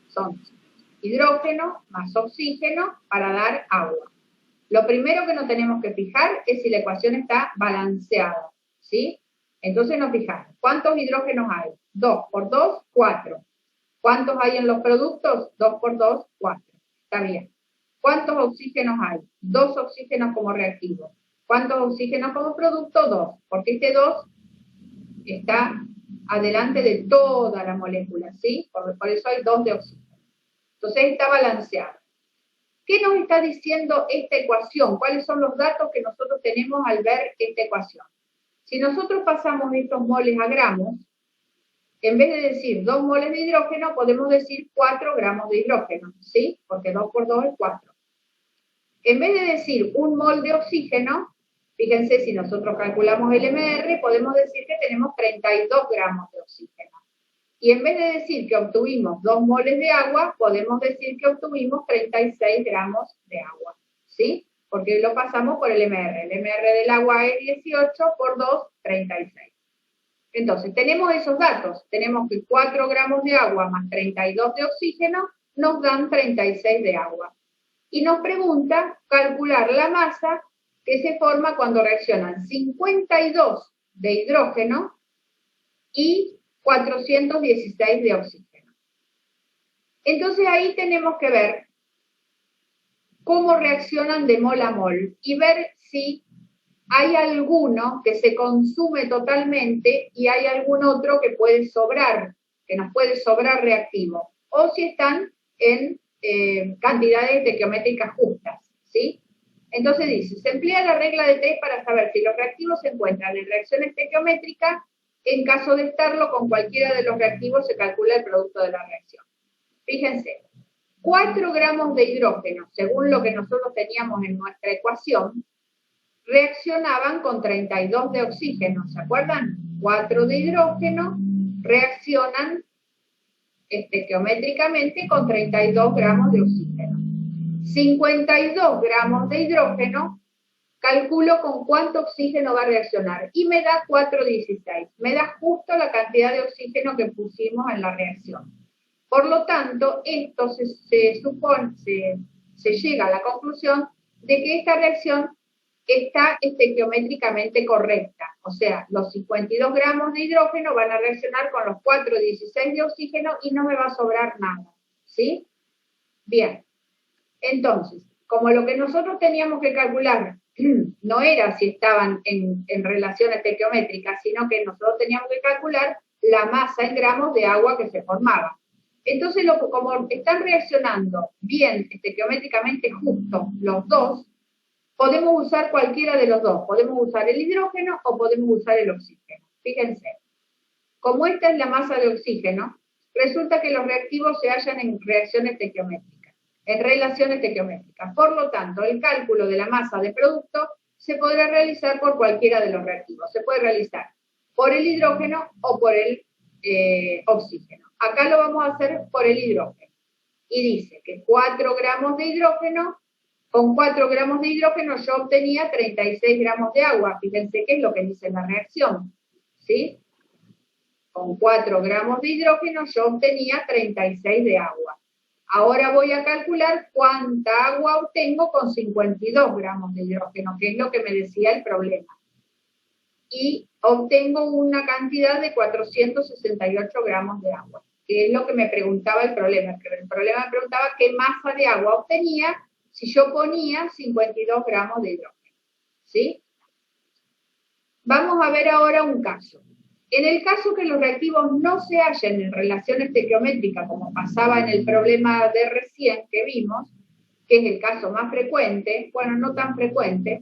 son hidrógeno más oxígeno para dar agua. Lo primero que nos tenemos que fijar es si la ecuación está balanceada, ¿sí? Entonces nos fijamos, ¿cuántos hidrógenos hay? 2 por 2, 4. ¿Cuántos hay en los productos? 2 por 2, 4. Está bien. ¿Cuántos oxígenos hay? 2 oxígenos como reactivo. ¿Cuántos oxígenos como producto? 2. Porque este 2 está adelante de toda la molécula, ¿sí? Por eso hay 2 de oxígeno. Entonces está balanceado. ¿Qué nos está diciendo esta ecuación? ¿Cuáles son los datos que nosotros tenemos al ver esta ecuación? Si nosotros pasamos estos moles a gramos, en vez de decir 2 moles de hidrógeno, podemos decir 4 gramos de hidrógeno, ¿sí? Porque 2 por 2 es 4. En vez de decir 1 mol de oxígeno, fíjense, si nosotros calculamos el MR, podemos decir que tenemos 32 gramos de oxígeno. Y en vez de decir que obtuvimos 2 moles de agua, podemos decir que obtuvimos 36 gramos de agua, ¿sí? Porque lo pasamos por el MR. El MR del agua es 18 por 2, 36. Entonces, tenemos esos datos. Tenemos que 4 gramos de agua más 32 de oxígeno nos dan 36 de agua. Y nos pregunta calcular la masa que se forma cuando reaccionan 52 de hidrógeno y 416 de oxígeno. Entonces ahí tenemos que ver cómo reaccionan de mol a mol y ver si hay alguno que se consume totalmente y hay algún otro que puede sobrar, que nos puede sobrar reactivo, o si están en cantidades estequiométricas justas, ¿sí? Entonces dice, se emplea la regla de 3 para saber si los reactivos se encuentran en reacción estequiométrica. En caso de estarlo, con cualquiera de los reactivos se calcula el producto de la reacción. Fíjense, 4 gramos de hidrógeno, según lo que nosotros teníamos en nuestra ecuación, reaccionaban con 32 de oxígeno, ¿se acuerdan? 4 de hidrógeno reaccionan estequiométricamente con 32 gramos de oxígeno. 52 gramos de hidrógeno, calculo con cuánto oxígeno va a reaccionar y me da 4,16. Me da justo la cantidad de oxígeno que pusimos en la reacción. Por lo tanto, esto se llega a la conclusión de que esta reacción está estequiométricamente correcta. O sea, los 52 gramos de hidrógeno van a reaccionar con los 4,16 de oxígeno y no me va a sobrar nada. ¿Sí? Bien. Entonces, como lo que nosotros teníamos que calcular no era si estaban en relación estequiométrica, sino que nosotros teníamos que calcular la masa en gramos de agua que se formaba. Entonces, como están reaccionando bien estequiométricamente justo los dos, podemos usar cualquiera de los dos. Podemos usar el hidrógeno o podemos usar el oxígeno. Fíjense, como esta es la masa de oxígeno, resulta que los reactivos se hallan en reacciones estequiométricas, en relaciones estequiométricas. Por lo tanto, el cálculo de la masa de producto se podrá realizar por cualquiera de los reactivos. Se puede realizar por el hidrógeno o por el oxígeno. Acá lo vamos a hacer por el hidrógeno. Y dice que 4 gramos de hidrógeno, con 4 gramos de hidrógeno yo obtenía 36 gramos de agua. Fíjense qué es lo que dice la reacción. ¿Sí? Con 4 gramos de hidrógeno yo obtenía 36 de agua. Ahora voy a calcular cuánta agua obtengo con 52 gramos de hidrógeno, que es lo que me decía el problema. Y obtengo una cantidad de 468 gramos de agua, que es lo que me preguntaba el problema. El problema me preguntaba qué masa de agua obtenía si yo ponía 52 gramos de hidrógeno. ¿Sí? Vamos a ver ahora un caso. En el caso que los reactivos no se hallen en relación estequiométrica, como pasaba en el problema de recién que vimos, que es el caso más frecuente, bueno, no tan frecuente,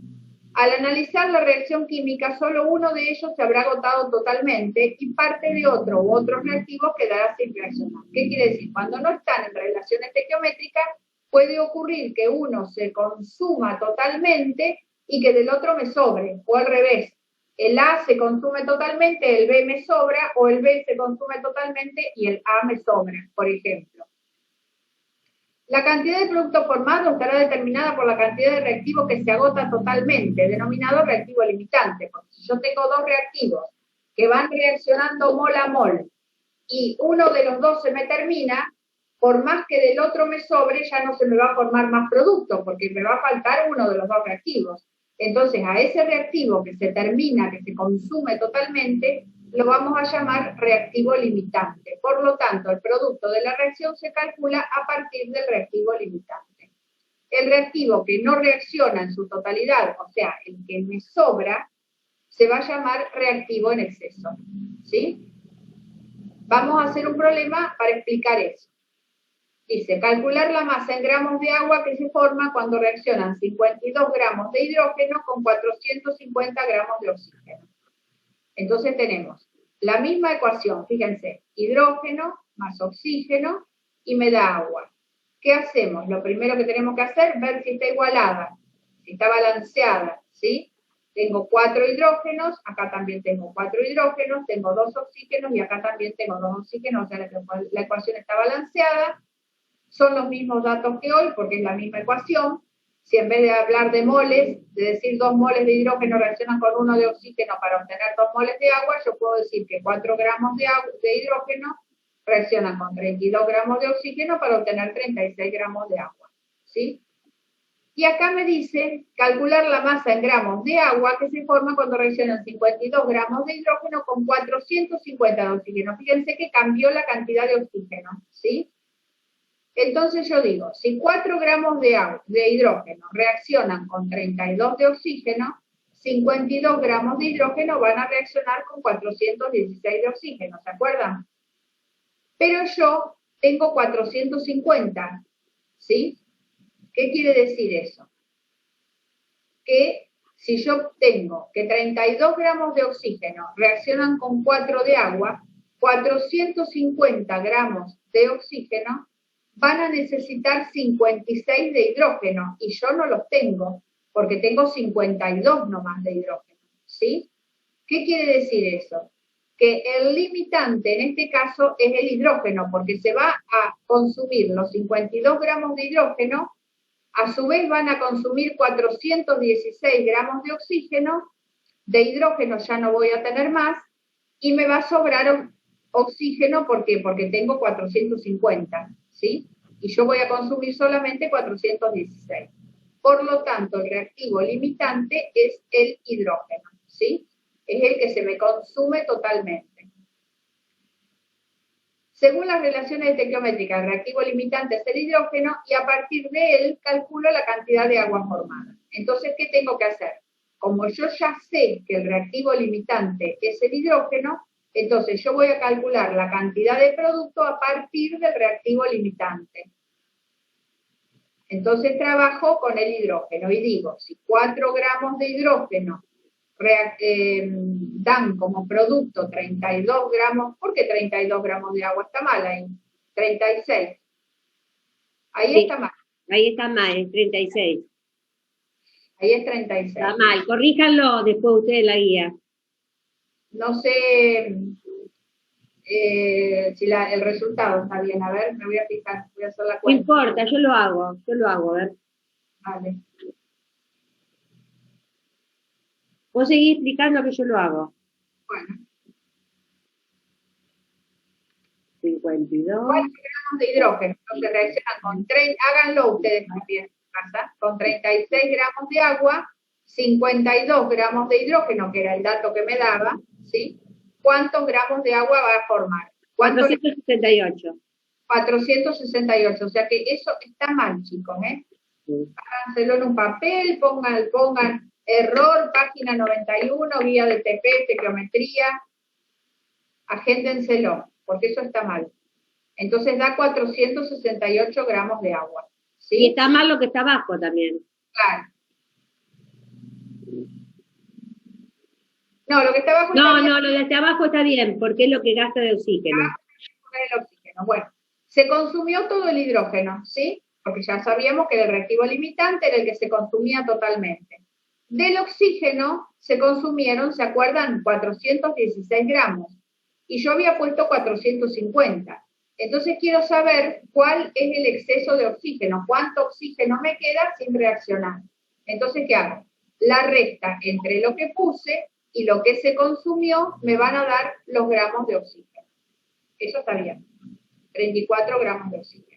al analizar la reacción química, solo uno de ellos se habrá agotado totalmente y parte de otro u otros reactivos quedará sin reaccionar. ¿Qué quiere decir? Cuando no están en relación estequiométrica, puede ocurrir que uno se consuma totalmente y que del otro me sobre, o al revés. El A se consume totalmente, el B me sobra, o el B se consume totalmente y el A me sobra, por ejemplo. La cantidad de producto formado estará determinada por la cantidad de reactivo que se agota totalmente, denominado reactivo limitante. Porque si yo tengo dos reactivos que van reaccionando mol a mol y uno de los dos se me termina, por más que del otro me sobre, ya no se me va a formar más producto, porque me va a faltar uno de los dos reactivos. Entonces, a ese reactivo que se termina, que se consume totalmente, lo vamos a llamar reactivo limitante. Por lo tanto, el producto de la reacción se calcula a partir del reactivo limitante. El reactivo que no reacciona en su totalidad, o sea, el que me sobra, se va a llamar reactivo en exceso. ¿Sí? Vamos a hacer un problema para explicar eso. Dice, calcular la masa en gramos de agua que se forma cuando reaccionan 52 gramos de hidrógeno con 450 gramos de oxígeno. Entonces tenemos la misma ecuación, fíjense, hidrógeno más oxígeno y me da agua. ¿Qué hacemos? Lo primero que tenemos que hacer es ver si está igualada, si está balanceada, ¿sí? Tengo 4 hidrógenos, acá también tengo 4 hidrógenos, tengo 2 oxígenos y acá también tengo 2 oxígenos, o sea, la ecuación está balanceada. Son los mismos datos que hoy, porque es la misma ecuación. Si en vez de hablar de moles, de decir 2 moles de hidrógeno reaccionan con 1 de oxígeno para obtener 2 moles de agua, yo puedo decir que 4 gramos de hidrógeno reaccionan con 32 gramos de oxígeno para obtener 36 gramos de agua. ¿Sí? Y acá me dice calcular la masa en gramos de agua que se forma cuando reaccionan 52 gramos de hidrógeno con 450 de oxígeno. Fíjense que cambió la cantidad de oxígeno. ¿Sí? Entonces yo digo, si 4 gramos de hidrógeno reaccionan con 32 de oxígeno, 52 gramos de hidrógeno van a reaccionar con 416 de oxígeno, ¿se acuerdan? Pero yo tengo 450, ¿sí? ¿Qué quiere decir eso? Que si yo tengo que 32 gramos de oxígeno reaccionan con 4 de agua, 450 gramos de oxígeno van a necesitar 56 de hidrógeno, y yo no los tengo, porque tengo 52 nomás de hidrógeno, ¿sí? ¿Qué quiere decir eso? Que el limitante en este caso es el hidrógeno, porque se va a consumir los 52 gramos de hidrógeno, a su vez van a consumir 416 gramos de oxígeno, de hidrógeno ya no voy a tener más, y me va a sobrar oxígeno, ¿por qué? Porque tengo 450, ¿sí? Y yo voy a consumir solamente 416. Por lo tanto, el reactivo limitante es el hidrógeno, ¿sí? Es el que se me consume totalmente. Según las relaciones estequiométricas, el reactivo limitante es el hidrógeno y a partir de él calculo la cantidad de agua formada. Entonces, ¿qué tengo que hacer? Como yo ya sé que el reactivo limitante es el hidrógeno, entonces yo voy a calcular la cantidad de producto a partir del reactivo limitante. Entonces trabajo con el hidrógeno y digo, si 4 gramos de hidrógeno dan como producto 32 gramos, ¿por qué 32 gramos de agua? Está mal ahí, 36. Ahí Sí, está mal. ahí está mal, es 36. Ahí es 36. Está mal, corríjanlo después ustedes la guía. No sé si el resultado está bien. A ver, me voy a fijar, voy a hacer la No cuenta. importa, yo lo hago, a ver. Vale. Vos seguís explicando que yo lo hago. Bueno, 52. 4 gramos de hidrógeno. Entonces reaccionan con 30, háganlo ustedes también en casa, con 36 gramos de agua, 52 gramos de hidrógeno, que era el dato que me daba, ¿sí? ¿Cuántos gramos de agua va a formar? 468. 468, o sea que eso está mal, chicos, ¿eh? Sí. Háganselo en un papel, pongan error, página 91, guía de TP, estequiometría, agéndenselo, porque eso está mal. Entonces da 468 gramos de agua, ¿sí? Y está mal lo que está abajo también. Claro. No, lo que está abajo No, está bien. no, lo de hasta abajo está bien, porque es lo que gasta de oxígeno. El oxígeno. Bueno, se consumió todo el hidrógeno, ¿sí? Porque ya sabíamos que el reactivo limitante era el que se consumía totalmente. Del oxígeno se consumieron, ¿se acuerdan? 416 gramos. Y yo había puesto 450. Entonces quiero saber cuál es el exceso de oxígeno, cuánto oxígeno me queda sin reaccionar. Entonces, ¿qué hago? La resta entre lo que puse y lo que se consumió me van a dar los gramos de oxígeno. Eso está bien. 34 gramos de oxígeno.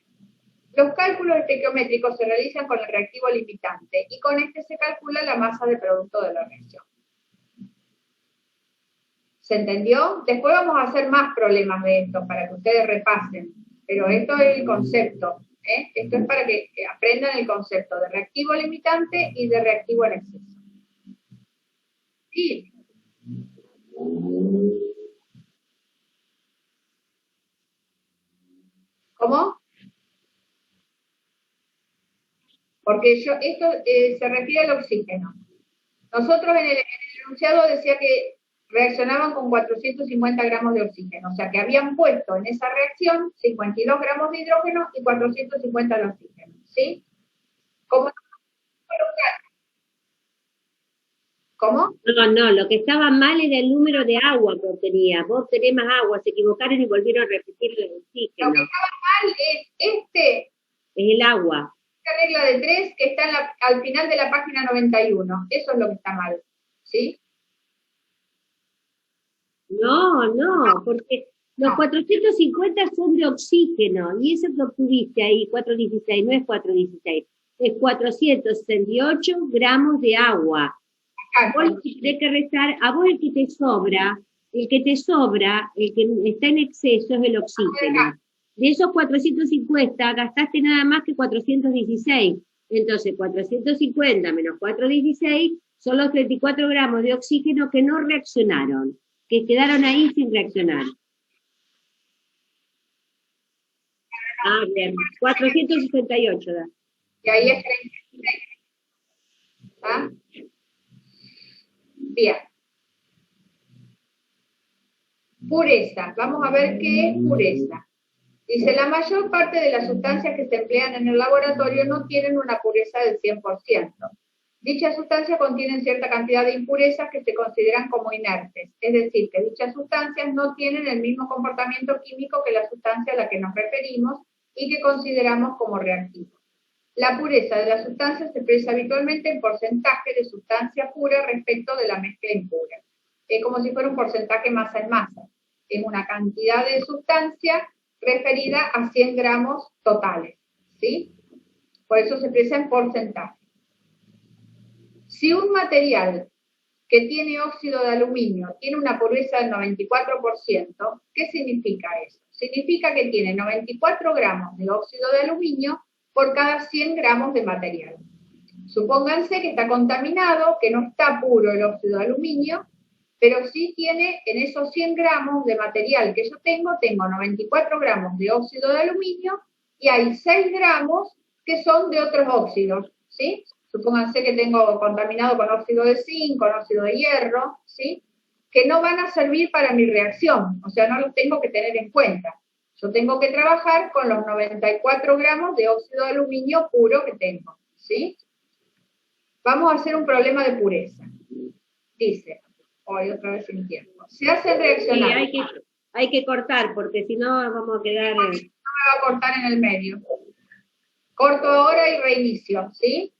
Los cálculos estequiométricos se realizan con el reactivo limitante y con este se calcula la masa de producto de la reacción. ¿Se entendió? Después vamos a hacer más problemas de esto para que ustedes repasen, pero esto es el concepto, ¿eh? Esto es para que aprendan el concepto de reactivo limitante y de reactivo en exceso. Sí. ¿Cómo? Porque esto se refiere al oxígeno. Nosotros en el enunciado decía que reaccionaban con 450 gramos de oxígeno, o sea que habían puesto en esa reacción 52 gramos de hidrógeno y 450 de oxígeno, ¿sí? ¿Cómo? No, lo que estaba mal era el número de agua que obtenía. Vos tenés más agua, se equivocaron y volvieron a repetir el oxígeno. Lo que estaba mal es Es el agua. esta regla de 3 que está al final de la página 91. Eso es lo que está mal, ¿sí? No, porque los 450 son de oxígeno, y eso que obtuviste ahí, 416, no es 416, es 468 gramos de agua. Vos tenés que restar, a vos el que te sobra, el que está en exceso es el oxígeno. De esos 450 gastaste nada más que 416. Entonces 450 menos 416 son los 34 gramos de oxígeno que no reaccionaron, que quedaron ahí sin reaccionar. Ah, bien, 468 da. Y ahí es 36. ¿Ah? Bien. Pureza. Vamos a ver qué es pureza. Dice, la mayor parte de las sustancias que se emplean en el laboratorio no tienen una pureza del 100%. Dichas sustancias contienen cierta cantidad de impurezas que se consideran como inertes, es decir, que dichas sustancias no tienen el mismo comportamiento químico que la sustancia a la que nos referimos y que consideramos como reactivos. La pureza de la sustancia se expresa habitualmente en porcentaje de sustancia pura respecto de la mezcla impura. Es como si fuera un porcentaje masa en masa. es una cantidad de sustancia referida a 100 gramos totales, ¿sí? Por eso se expresa en porcentaje. Si un material que tiene óxido de aluminio tiene una pureza del 94%, ¿qué significa eso? Significa que tiene 94 gramos de óxido de aluminio por cada 100 gramos de material. Supónganse que está contaminado, que no está puro el óxido de aluminio, pero sí tiene en esos 100 gramos de material que yo tengo 94 gramos de óxido de aluminio y hay 6 gramos que son de otros óxidos, ¿sí? Supónganse que tengo contaminado con óxido de zinc, con óxido de hierro, ¿sí? Que no van a servir para mi reacción, o sea, no los tengo que tener en cuenta. Yo tengo que trabajar con los 94 gramos de óxido de aluminio puro que tengo, ¿sí? Vamos a hacer un problema de pureza. Dice, hoy otra vez sin tiempo. Se hace reaccionar. Sí, hay que cortar, porque si no vamos a quedar... No me va a cortar en el medio. Corto ahora y reinicio, ¿sí?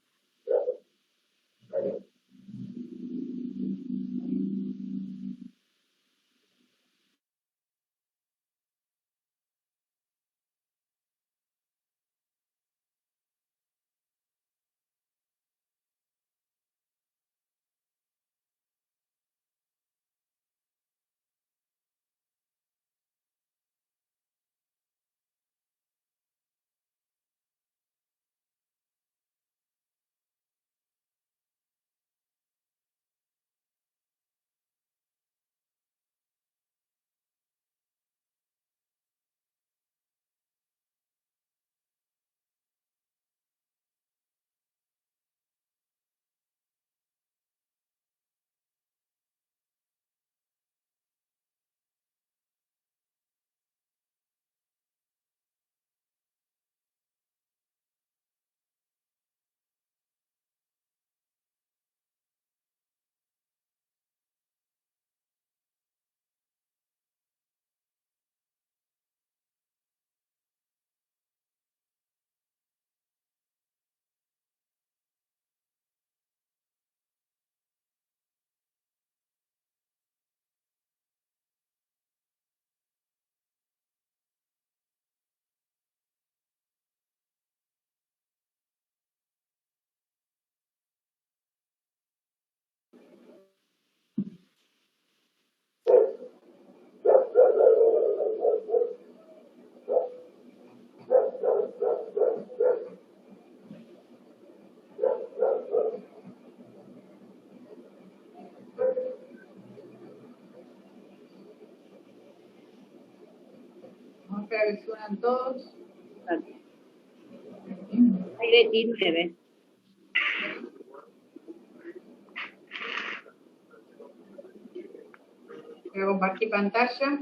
Vamos a esperar que suenan todos. Hay 29. Voy a compartir pantalla.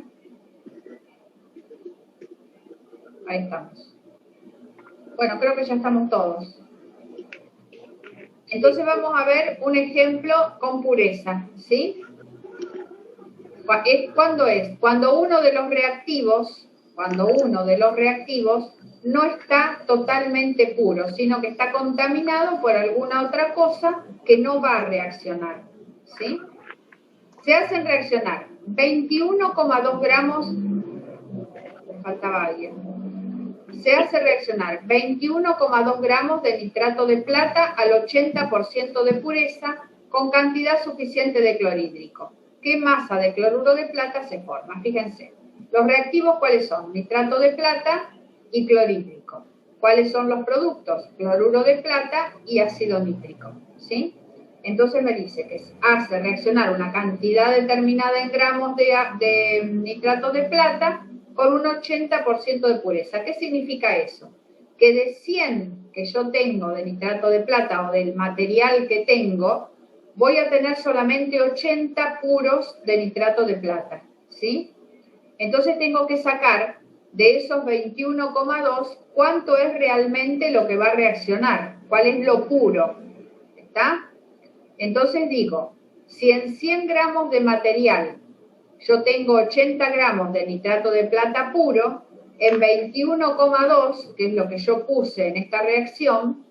Ahí estamos. Bueno, creo que ya estamos todos. Entonces vamos a ver un ejemplo con pureza, ¿sí? ¿Cuándo es? Cuando uno de los reactivos no está totalmente puro, sino que está contaminado por alguna otra cosa que no va a reaccionar, ¿sí? Se hacen reaccionar 21,2 gramos, me faltaba alguien. Se hace reaccionar 21,2 gramos de nitrato de plata al 80% de pureza con cantidad suficiente de clorhídrico. ¿Qué masa de cloruro de plata se forma? Fíjense, los reactivos ¿cuáles son? Nitrato de plata y clorhídrico. ¿Cuáles son los productos? Cloruro de plata y ácido nítrico, ¿sí? Entonces me dice que hace reaccionar una cantidad determinada en gramos de nitrato de plata con un 80% de pureza. ¿Qué significa eso? Que de 100 que yo tengo de nitrato de plata o del material que tengo, voy a tener solamente 80 puros de nitrato de plata, ¿sí? Entonces tengo que sacar de esos 21,2 cuánto es realmente lo que va a reaccionar, cuál es lo puro, ¿está? Entonces digo, si en 100 gramos de material yo tengo 80 gramos de nitrato de plata puro, en 21,2, que es lo que yo puse en esta reacción,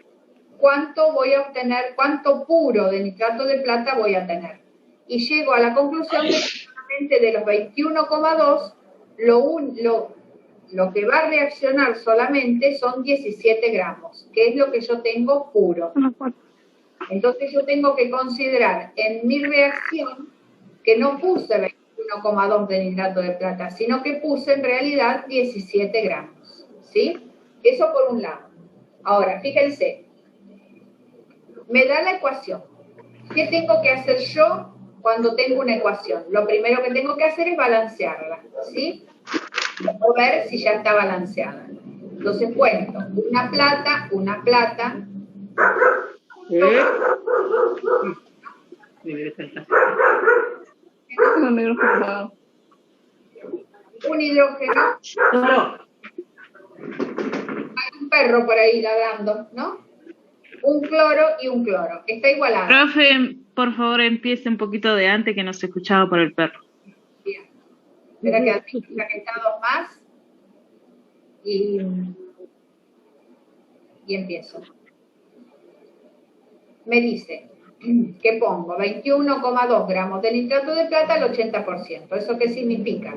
¿cuánto voy a obtener, cuánto puro de nitrato de plata voy a tener? Y llego a la conclusión de que solamente de los 21,2, lo que va a reaccionar solamente son 17 gramos, que es lo que yo tengo puro. Entonces yo tengo que considerar en mi reacción que no puse 21,2 de nitrato de plata, sino que puse en realidad 17 gramos, ¿sí? Eso por un lado. Ahora, fíjense, me da la ecuación. ¿Qué tengo que hacer yo cuando tengo una ecuación? Lo primero que tengo que hacer es balancearla, ¿sí? O ver si ya está balanceada. Entonces cuento, una plata, un hidrógeno. Hay un perro por ahí ladrando, ¿no? Un cloro y un cloro. Está igualado. Profe, por favor, empiece un poquito de antes que no se escuchaba por el perro. Bien. Espera que está dos más. Y empiezo. Me dice que pongo 21,2 gramos de nitrato de plata al 80%. ¿Eso qué significa?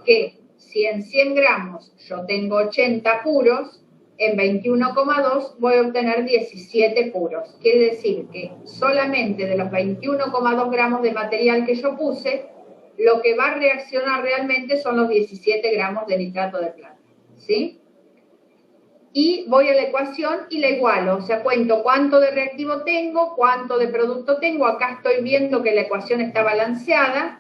Que si en 100 gramos yo tengo 80 puros, en 21,2 voy a obtener 17 puros. Quiere decir que solamente de los 21,2 gramos de material que yo puse, lo que va a reaccionar realmente son los 17 gramos de nitrato de plata. ¿Sí? Y voy a la ecuación y la igualo. O sea, cuento cuánto de reactivo tengo, cuánto de producto tengo. Acá estoy viendo que la ecuación está balanceada.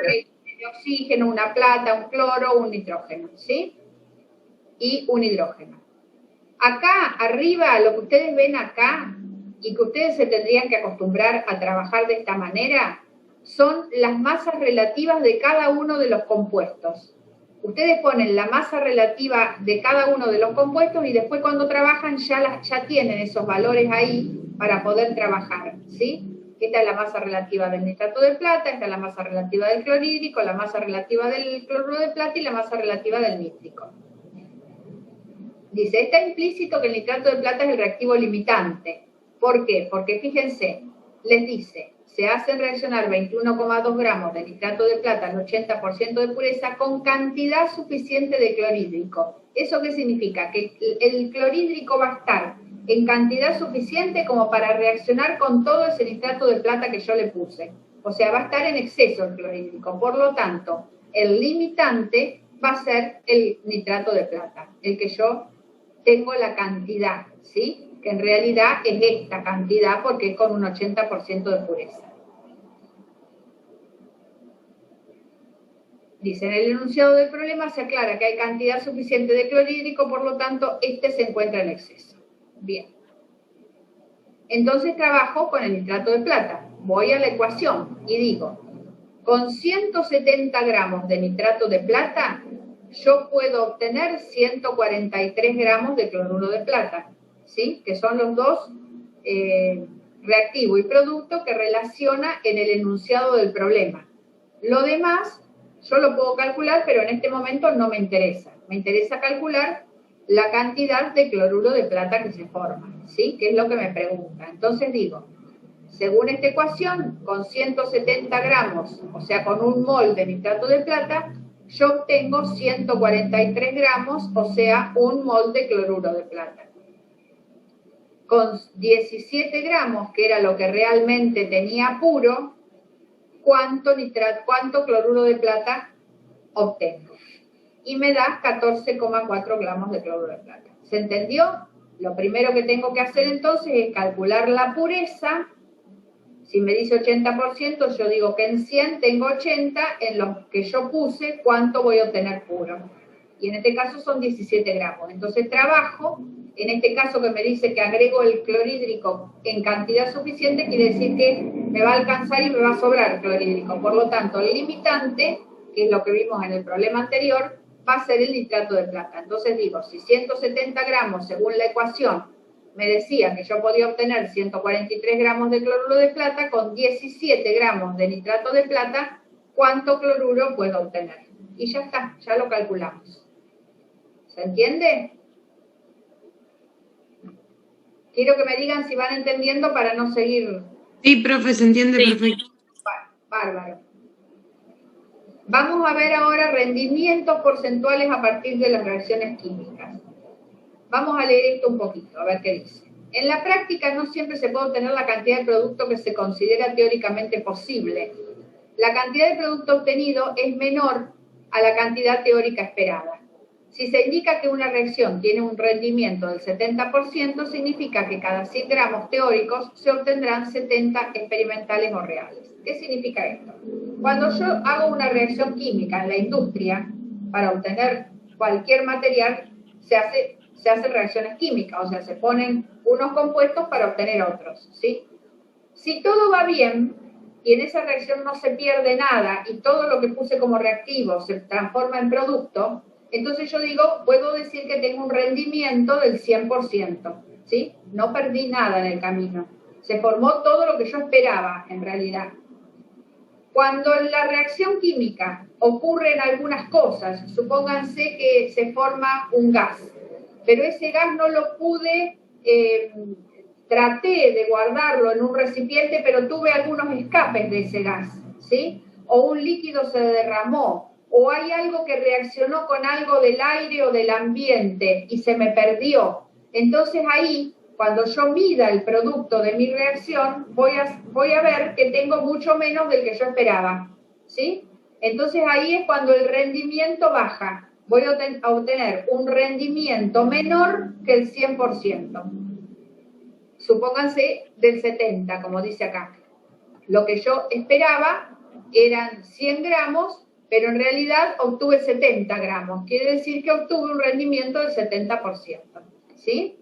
De oxígeno, una plata, un cloro, un nitrógeno, ¿sí? Y un hidrógeno. Acá arriba, lo que ustedes ven acá, y que ustedes se tendrían que acostumbrar a trabajar de esta manera, son las masas relativas de cada uno de los compuestos. Ustedes ponen la masa relativa de cada uno de los compuestos y después cuando trabajan ya tienen esos valores ahí para poder trabajar, ¿sí? Esta es la masa relativa del nitrato de plata, esta es la masa relativa del clorhídrico, la masa relativa del cloruro de plata y la masa relativa del nítrico. Dice, está implícito que el nitrato de plata es el reactivo limitante. ¿Por qué? Porque fíjense, les dice, se hacen reaccionar 21,2 gramos de nitrato de plata al 80% de pureza con cantidad suficiente de clorhídrico. ¿Eso qué significa? Que el clorhídrico va a estar en cantidad suficiente como para reaccionar con todo ese nitrato de plata que yo le puse. O sea, va a estar en exceso el clorhídrico. Por lo tanto, el limitante va a ser el nitrato de plata, el que yo tengo la cantidad, ¿sí? Que en realidad es esta cantidad porque es con un 80% de pureza. Dice, en el enunciado del problema se aclara que hay cantidad suficiente de clorhídrico, por lo tanto, este se encuentra en exceso. Bien. Entonces trabajo con el nitrato de plata. Voy a la ecuación y digo, con 170 gramos de nitrato de plata, yo puedo obtener 143 gramos de cloruro de plata, ¿sí? Que son los dos reactivo y producto que relaciona en el enunciado del problema. Lo demás yo lo puedo calcular, pero en este momento no me interesa. Me interesa calcular la cantidad de cloruro de plata que se forma, ¿sí? Que es lo que me pregunta. Entonces digo, según esta ecuación, con 170 gramos, o sea, con un mol de nitrato de plata, yo obtengo 143 gramos, o sea, un mol de cloruro de plata. Con 17 gramos, que era lo que realmente tenía puro, ¿cuánto cloruro de plata obtengo? Y me da 14,4 gramos de cloruro de plata. ¿Se entendió? Lo primero que tengo que hacer entonces es calcular la pureza. Si me dice 80%, yo digo que en 100 tengo 80, en los que yo puse, ¿cuánto voy a obtener puro? Y en este caso son 17 gramos. Entonces trabajo, en este caso que me dice que agrego el clorhídrico en cantidad suficiente, quiere decir que me va a alcanzar y me va a sobrar clorhídrico. Por lo tanto, el limitante, que es lo que vimos en el problema anterior, va a ser el nitrato de plata. Entonces digo, si 170 gramos, según la ecuación, me decía que yo podía obtener 143 gramos de cloruro de plata, con 17 gramos de nitrato de plata, ¿cuánto cloruro puedo obtener? Y ya está, ya lo calculamos. ¿Se entiende? Quiero que me digan si van entendiendo para no seguir. Sí, profe, se entiende perfecto. Vale. Bárbaro. Vamos a ver ahora rendimientos porcentuales a partir de las reacciones químicas. Vamos a leer esto un poquito, a ver qué dice. En la práctica no siempre se puede obtener la cantidad de producto que se considera teóricamente posible. La cantidad de producto obtenido es menor a la cantidad teórica esperada. Si se indica que una reacción tiene un rendimiento del 70%, significa que cada 100 gramos teóricos se obtendrán 70 experimentales o reales. ¿Qué significa esto? Cuando yo hago una reacción química en la industria, para obtener cualquier material, se hacen reacciones químicas, o sea, se ponen unos compuestos para obtener otros, ¿sí? Si todo va bien y en esa reacción no se pierde nada y todo lo que puse como reactivo se transforma en producto, entonces yo digo, puedo decir que tengo un rendimiento del 100%, ¿sí? No perdí nada en el camino. Se formó todo lo que yo esperaba, en realidad. Cuando en la reacción química ocurren algunas cosas, supónganse que se forma un gas, pero ese gas no lo pude, traté de guardarlo en un recipiente, pero tuve algunos escapes de ese gas, ¿sí? O un líquido se derramó, o hay algo que reaccionó con algo del aire o del ambiente y se me perdió. Entonces ahí, cuando yo mida el producto de mi reacción, voy a ver que tengo mucho menos del que yo esperaba, ¿sí? Entonces ahí es cuando el rendimiento baja. Voy a obtener un rendimiento menor que el 100%. Supónganse del 70, como dice acá. Lo que yo esperaba eran 100 gramos, pero en realidad obtuve 70 gramos. Quiere decir que obtuve un rendimiento del 70%. ¿Sí?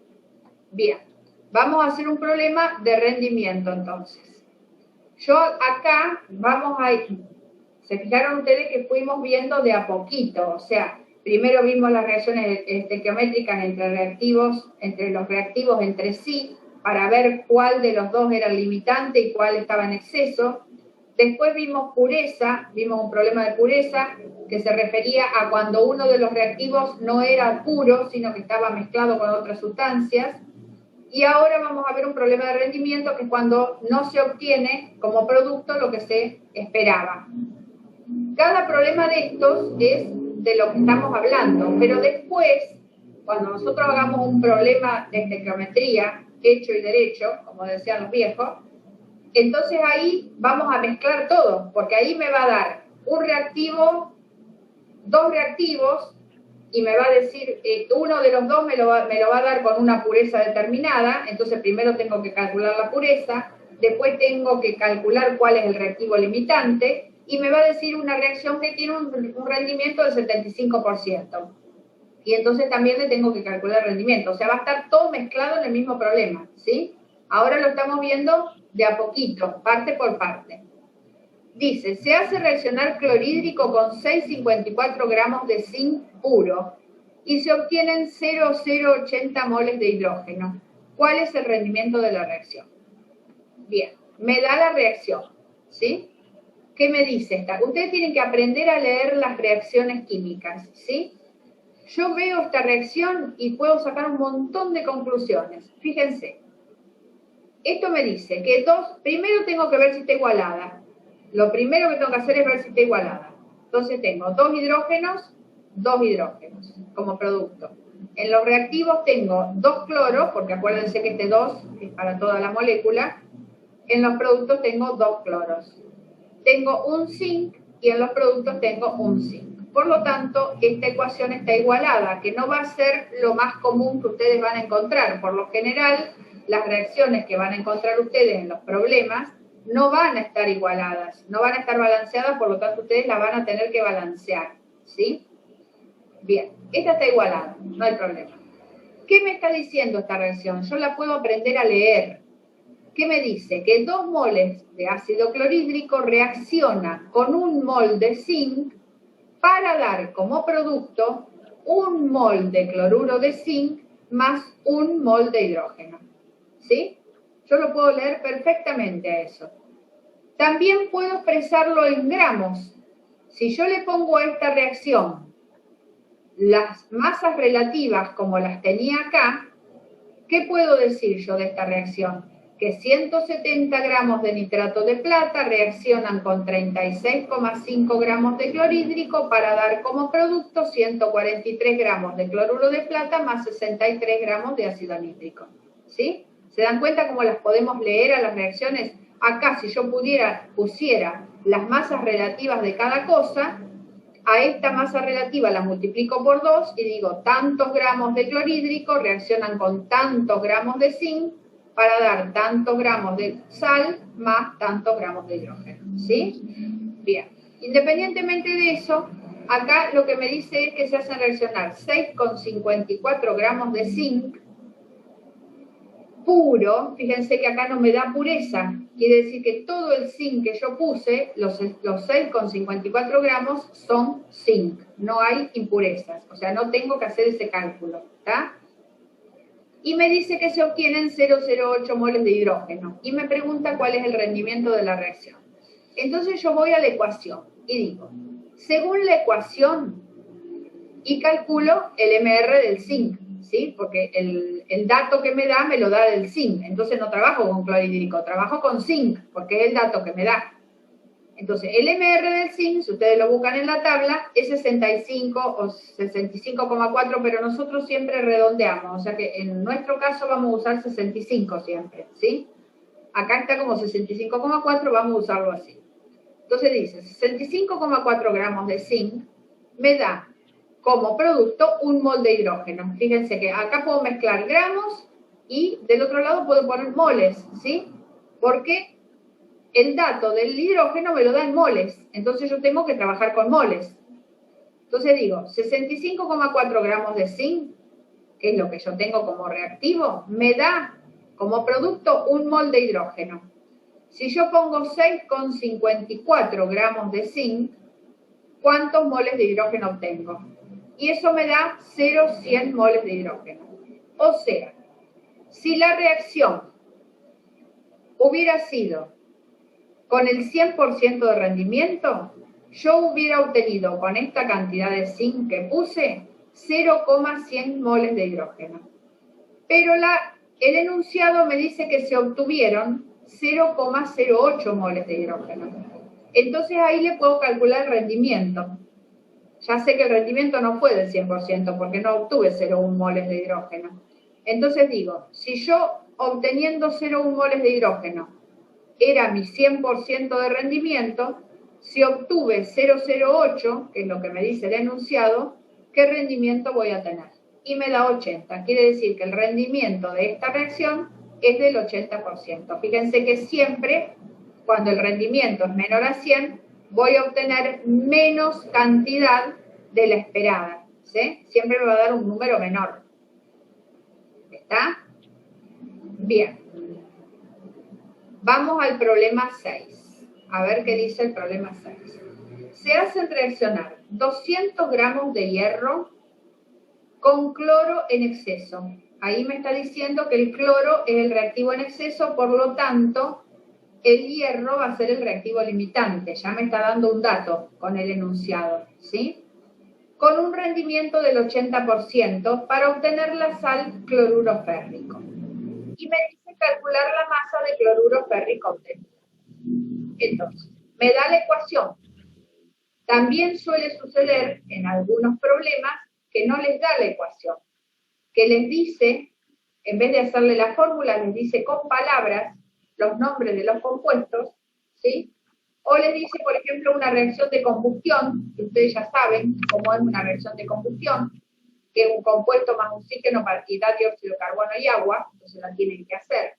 Bien. Vamos a hacer un problema de rendimiento entonces. Yo acá se fijaron ustedes que fuimos viendo de a poquito. O sea, primero vimos las reacciones estequiométricas entre los reactivos entre sí, para ver cuál de los dos era el limitante y cuál estaba en exceso. Después vimos pureza, vimos un problema de pureza que se refería a cuando uno de los reactivos no era puro, sino que estaba mezclado con otras sustancias. Y ahora vamos a ver un problema de rendimiento, que es cuando no se obtiene como producto lo que se esperaba. Cada problema de estos es de lo que estamos hablando, pero después, cuando nosotros hagamos un problema de estequiometría, hecho y derecho, como decían los viejos, entonces ahí vamos a mezclar todo, porque ahí me va a dar un reactivo, dos reactivos, y me va a decir, uno de los dos me lo va a dar con una pureza determinada. Entonces primero tengo que calcular la pureza, después tengo que calcular cuál es el reactivo limitante, y me va a decir una reacción que tiene un rendimiento del 75%. Y entonces también le tengo que calcular el rendimiento. O sea, va a estar todo mezclado en el mismo problema, ¿sí? Ahora lo estamos viendo de a poquito, parte por parte. Dice, se hace reaccionar clorhídrico con 6,54 gramos de zinc puro y se obtienen 0,080 moles de hidrógeno. ¿Cuál es el rendimiento de la reacción? Bien, me da la reacción, ¿sí? ¿Qué me dice esta? Ustedes tienen que aprender a leer las reacciones químicas, ¿sí? Yo veo esta reacción y puedo sacar un montón de conclusiones. Fíjense, esto me dice que primero tengo que ver si está igualada. Lo primero que tengo que hacer es ver si está igualada. Entonces tengo dos hidrógenos como producto. En los reactivos tengo 2 cloros, porque acuérdense que este 2 es para toda la molécula. En los productos tengo 2 cloros. Tengo un zinc y en los productos tengo un zinc. Por lo tanto, esta ecuación está igualada, que no va a ser lo más común que ustedes van a encontrar. Por lo general, las reacciones que van a encontrar ustedes en los problemas no van a estar igualadas, no van a estar balanceadas, por lo tanto ustedes la van a tener que balancear, ¿sí? Bien, esta está igualada, no hay problema. ¿Qué me está diciendo esta reacción? Yo la puedo aprender a leer. ¿Qué me dice? Que 2 moles de ácido clorhídrico reacciona con 1 mol de zinc para dar como producto 1 mol de cloruro de zinc más 1 mol de hidrógeno, ¿sí? Yo lo puedo leer perfectamente a eso. También puedo expresarlo en gramos. Si yo le pongo a esta reacción las masas relativas como las tenía acá, ¿qué puedo decir yo de esta reacción? que 170 gramos de nitrato de plata reaccionan con 36,5 gramos de clorhídrico para dar como producto 143 gramos de cloruro de plata más 63 gramos de ácido nítrico. ¿Sí? ¿Se dan cuenta cómo las podemos leer a las reacciones? Acá, si yo pusiera las masas relativas de cada cosa, a esta masa relativa la multiplico por 2 y digo, tantos gramos de clorhídrico reaccionan con tantos gramos de zinc para dar tantos gramos de sal más tantos gramos de hidrógeno. ¿Sí? Bien. Independientemente de eso, acá lo que me dice es que se hacen reaccionar 6,54 gramos de zinc puro. Fíjense que acá no me da pureza. Quiere decir que todo el zinc que yo puse, los 6,54 gramos, son zinc. No hay impurezas. O sea, no tengo que hacer ese cálculo. ¿Está? Y me dice que se obtienen 0,08 moles de hidrógeno. Y me pregunta cuál es el rendimiento de la reacción. Entonces yo voy a la ecuación y digo, según la ecuación, y calculo el MR del zinc, ¿sí? Porque el dato que me da me lo da del zinc. Entonces no trabajo con clorhídrico, trabajo con zinc, porque es el dato que me da. Entonces, el MR del zinc, si ustedes lo buscan en la tabla, es 65 o 65,4, pero nosotros siempre redondeamos. O sea que en nuestro caso vamos a usar 65 siempre, ¿sí? Acá está como 65,4, vamos a usarlo así. Entonces dice, 65,4 gramos de zinc me da como producto 1 mol de hidrógeno. Fíjense que acá puedo mezclar gramos y del otro lado puedo poner moles, ¿sí? Porque el dato del hidrógeno me lo da en moles, entonces yo tengo que trabajar con moles. Entonces digo, 65,4 gramos de zinc, que es lo que yo tengo como reactivo, me da como producto 1 mol de hidrógeno. Si yo pongo 6,54 gramos de zinc, ¿cuántos moles de hidrógeno obtengo? Y eso me da 0,100 moles de hidrógeno. O sea, si la reacción hubiera sido con el 100% de rendimiento, yo hubiera obtenido con esta cantidad de zinc que puse 0,100 moles de hidrógeno. Pero el enunciado me dice que se obtuvieron 0,08 moles de hidrógeno. Entonces ahí le puedo calcular el rendimiento. Ya sé que el rendimiento no fue del 100% porque no obtuve 0,1 moles de hidrógeno. Entonces digo, si yo obteniendo 0,1 moles de hidrógeno era mi 100% de rendimiento, si obtuve 0,08, que es lo que me dice el enunciado, ¿qué rendimiento voy a tener? Y me da 80. Quiere decir que el rendimiento de esta reacción es del 80%. Fíjense que siempre, cuando el rendimiento es menor a 100, voy a obtener menos cantidad de la esperada. ¿Sí? Siempre me va a dar un número menor. ¿Está? Bien. Vamos al problema 6. A ver qué dice el problema 6. Se hacen reaccionar 200 gramos de hierro con cloro en exceso. Ahí me está diciendo que el cloro es el reactivo en exceso, por lo tanto, el hierro va a ser el reactivo limitante. Ya me está dando un dato con el enunciado, ¿sí? Con un rendimiento del 80% para obtener la sal cloruro férrico. Y me dice calcular la masa de cloruro férrico obtenida. Entonces, me da la ecuación. También suele suceder en algunos problemas que no les da la ecuación, que les dice, en vez de hacerle la fórmula, les dice con palabras los nombres de los compuestos, ¿sí? O les dice, por ejemplo, una reacción de combustión, que ustedes ya saben cómo es una reacción de combustión, que es un compuesto más oxígeno y da dióxido de carbono y agua, entonces la tienen que hacer.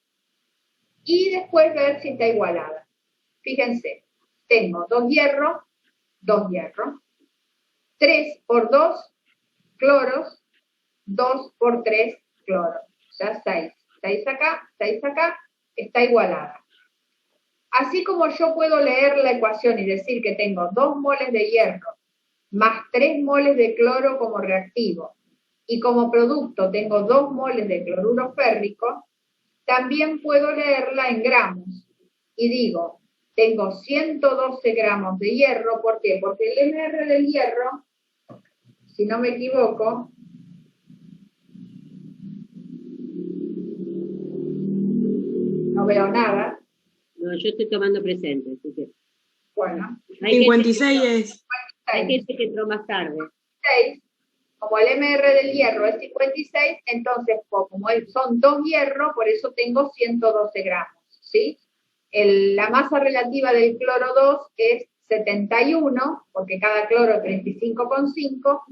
Y después ver si está igualada. Fíjense, tengo 2 hierros, 3 por 2 cloros, 2 por 3 cloros, o sea 6. 6 acá, está igualada. Así como yo puedo leer la ecuación y decir que tengo 2 moles de hierro más 3 moles de cloro como reactivo, y como producto tengo 2 moles de cloruro férrico, también puedo leerla en gramos. Y digo, tengo 112 gramos de hierro. ¿Por qué? Porque el MR del hierro, si no me equivoco, no veo nada. No, yo estoy tomando presente, así que... Bueno. 56 es. Hay gente que entró más tarde. 56, como el MR del hierro es 56, entonces como son 2 hierros, por eso tengo 112 gramos, ¿sí? La masa relativa del cloro 2 es 71, porque cada cloro es 35,5,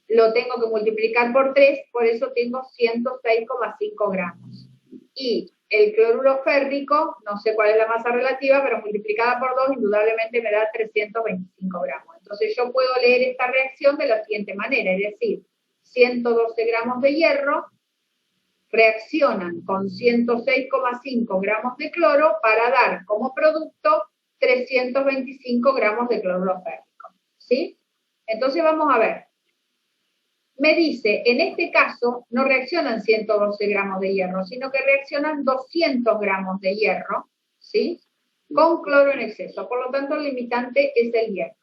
lo tengo que multiplicar por 3, por eso tengo 106,5 gramos. Y el cloruro férrico, no sé cuál es la masa relativa, pero multiplicada por 2 indudablemente me da 325 gramos. Entonces yo puedo leer esta reacción de la siguiente manera, es decir, 112 gramos de hierro reaccionan con 106,5 gramos de cloro para dar como producto 325 gramos de cloruro férrico, ¿sí? Entonces vamos a ver. Me dice, en este caso, no reaccionan 112 gramos de hierro, sino que reaccionan 200 gramos de hierro, ¿sí? Con cloro en exceso. Por lo tanto, el limitante es el hierro.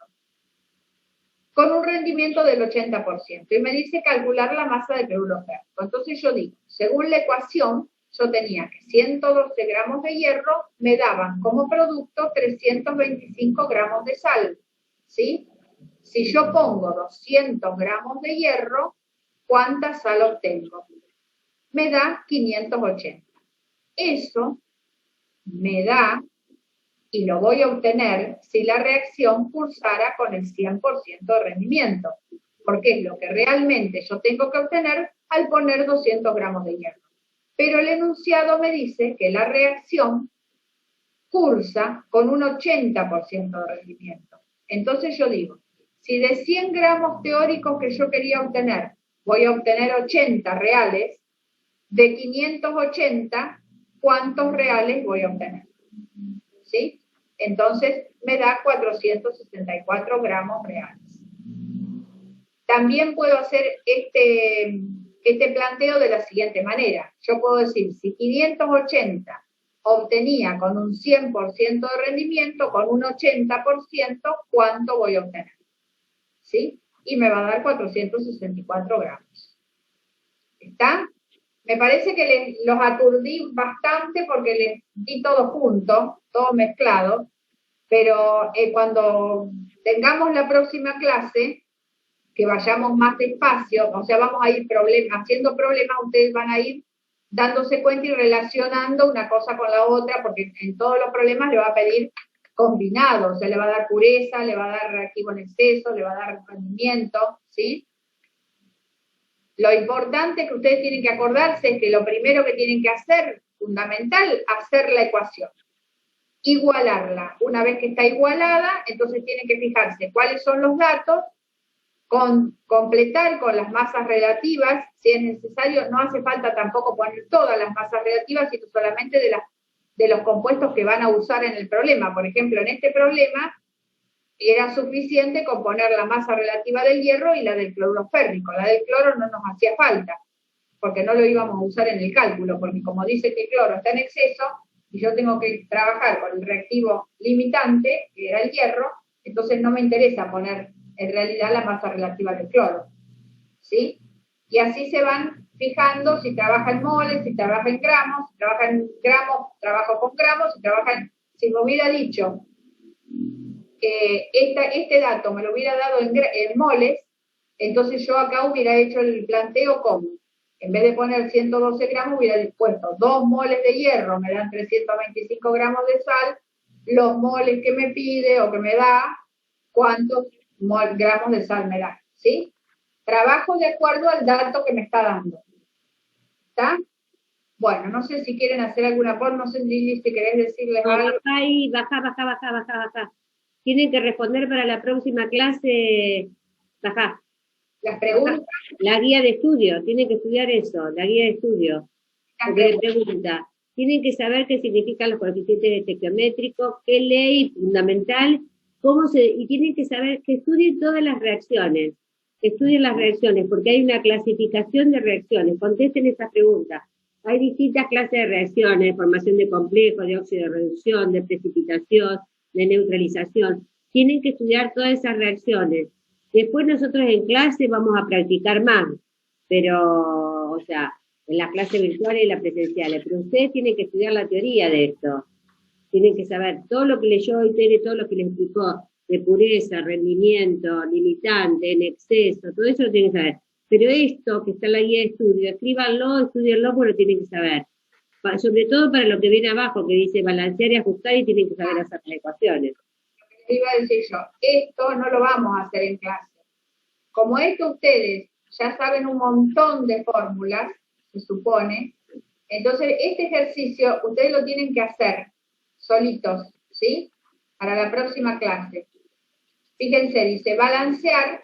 Con un rendimiento del 80%. Y me dice calcular la masa de cloruro férrico. Entonces yo digo, según la ecuación, yo tenía que 112 gramos de hierro me daban como producto 325 gramos de sal, ¿sí? Si yo pongo 200 gramos de hierro, ¿cuánta sal obtengo? Me da 580. Eso me da, y lo voy a obtener si la reacción cursara con el 100% de rendimiento, porque es lo que realmente yo tengo que obtener al poner 200 gramos de hierro. Pero el enunciado me dice que la reacción cursa con un 80% de rendimiento. Entonces yo digo, si de 100 gramos teóricos que yo quería obtener, voy a obtener 80 reales, de 580, ¿cuántos reales voy a obtener? ¿Sí? Entonces me da 464 gramos reales. También puedo hacer este planteo de la siguiente manera. Yo puedo decir, si 580 obtenía con un 100% de rendimiento, con un 80%, ¿cuánto voy a obtener? ¿Sí? Y me va a dar 464 gramos. ¿Está? Me parece que los aturdí bastante porque les di todo junto, todo mezclado, pero cuando tengamos la próxima clase, que vayamos más despacio, o sea, vamos a ir haciendo problemas, ustedes van a ir dándose cuenta y relacionando una cosa con la otra, porque en todos los problemas le va a pedir combinado, o sea, le va a dar pureza, le va a dar reactivo en exceso, le va a dar rendimiento, ¿sí? Lo importante que ustedes tienen que acordarse es que lo primero que tienen que hacer, fundamental, hacer la ecuación. Igualarla. Una vez que está igualada, entonces tienen que fijarse cuáles son los datos, completar con las masas relativas, si es necesario, no hace falta tampoco poner todas las masas relativas, sino solamente de los compuestos que van a usar en el problema. Por ejemplo, en este problema era suficiente con poner la masa relativa del hierro y la del cloruro férrico. La del cloro no nos hacía falta, porque no lo íbamos a usar en el cálculo, porque como dice que el cloro está en exceso, y yo tengo que trabajar con el reactivo limitante, que era el hierro, entonces no me interesa poner en realidad la masa relativa del cloro, ¿sí? Y así se van fijando si trabaja en moles, si trabaja en gramos, si trabaja en gramos, trabajo con gramos, si me hubiera dicho que este dato me lo hubiera dado en moles, entonces yo acá hubiera hecho el planteo como, en vez de poner 112 gramos, hubiera puesto 2 moles de hierro, me dan 325 gramos de sal, los moles que me pide o que me da, cuántos gramos de sal me da, ¿sí? Trabajo de acuerdo al dato que me está dando. ¿Está? Bueno, no sé si quieren hacer alguna forma, no sé, Lili, si querés decirles algo. Baja ahí, baja. Tienen que responder para la próxima clase, baja. Las preguntas. La guía de estudio, tienen que estudiar eso, la guía de estudio. Porque pregunta, tienen que saber qué significan los coeficientes estequiométricos, qué ley fundamental, y tienen que saber que estudien todas las reacciones, porque hay una clasificación de reacciones, contesten esas preguntas. Hay distintas clases de reacciones, formación de complejos, de óxido de reducción, de precipitación, de neutralización. Tienen que estudiar todas esas reacciones. Después nosotros en clase vamos a practicar más, pero, o sea, en las clases virtuales y las presenciales, pero ustedes tienen que estudiar la teoría de esto. Tienen que saber todo lo que leyó hoy Tere, todo lo que les explicó, de pureza, rendimiento, limitante, en exceso, todo eso lo tienen que saber. Pero esto que está en la guía de estudio, escríbanlo, estudienlo, porque lo tienen que saber. Sobre todo para lo que viene abajo, que dice balancear y ajustar, y tienen que saber hacer las ecuaciones. Iba a decir yo, esto no lo vamos a hacer en clase. Como esto ustedes ya saben un montón de fórmulas, se supone, entonces este ejercicio ustedes lo tienen que hacer solitos, ¿sí? Para la próxima clase. Fíjense, dice balancear,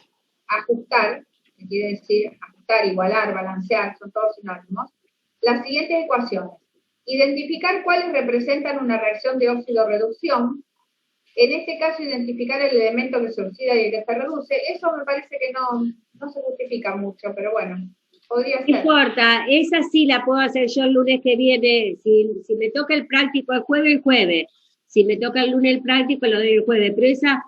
ajustar, que quiere decir ajustar, igualar, balancear, son todos sinónimos. Las siguientes ecuaciones. Identificar cuáles representan una reacción de óxido-reducción. En este caso, identificar el elemento que se oxida y el que se reduce. Eso me parece que no se justifica mucho, pero bueno, podría ser. No importa, esa sí la puedo hacer yo el lunes que viene. Si me toca el práctico el jueves. Si me toca el lunes el práctico, lo doy el jueves. Pero esa,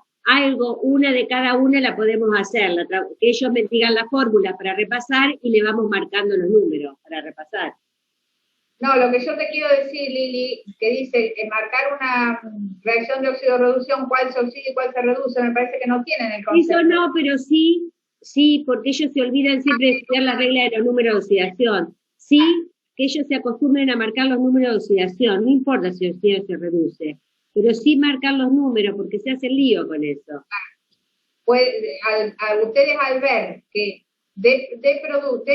una de cada una la podemos hacer. Que ellos me digan la fórmula para repasar y le vamos marcando los números para repasar. No, lo que yo te quiero decir, Lili, que dice marcar una reacción de óxido-reducción, cuál se oxida y cuál se reduce, me parece que no tienen el concepto. Eso no, pero sí, porque ellos se olvidan siempre de estudiar la regla de los números de oxidación. Sí, que ellos se acostumbren a marcar los números de oxidación, no importa si oxida o se reduce, pero sí marcar los números, porque se hace lío con eso. Pues, ustedes al ver que de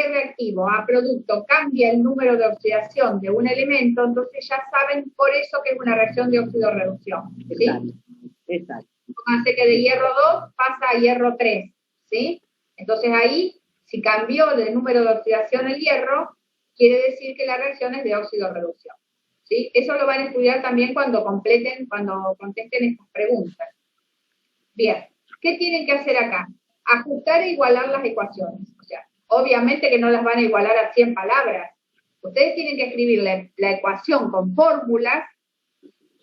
reactivo a producto cambia el número de oxidación de un elemento, entonces ya saben por eso que es una reacción de óxido-reducción, ¿sí? Exacto. Hace que de hierro 2 pasa a hierro 3, ¿sí? Entonces ahí, si cambió de número de oxidación el hierro, quiere decir que la reacción es de óxido-reducción, ¿sí? Eso lo van a estudiar también cuando contesten estas preguntas. Bien, ¿qué tienen que hacer acá? Ajustar e igualar las ecuaciones. O sea, obviamente que no las van a igualar a 100 palabras. Ustedes tienen que escribir la ecuación con fórmulas,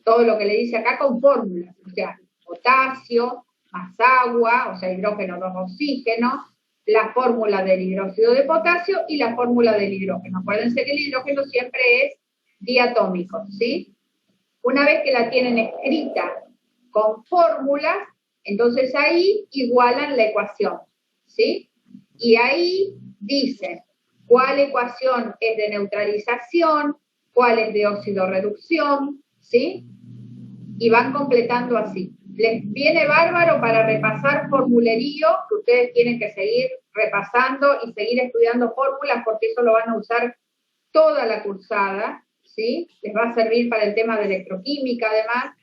todo lo que le dice acá con fórmulas. O sea, potasio más agua, o sea, hidrógeno 2 oxígeno, la fórmula del hidróxido de potasio y la fórmula del hidrógeno. Acuérdense que el hidrógeno siempre es diatómico, ¿sí? Una vez que la tienen escrita con fórmulas, entonces ahí igualan la ecuación, ¿sí? Y ahí dicen cuál ecuación es de neutralización, cuál es de óxido-reducción, ¿sí? Y van completando así. Les viene bárbaro para repasar formulerío, que ustedes tienen que seguir repasando y seguir estudiando fórmulas, porque eso lo van a usar toda la cursada, ¿sí? Les va a servir para el tema de electroquímica, además.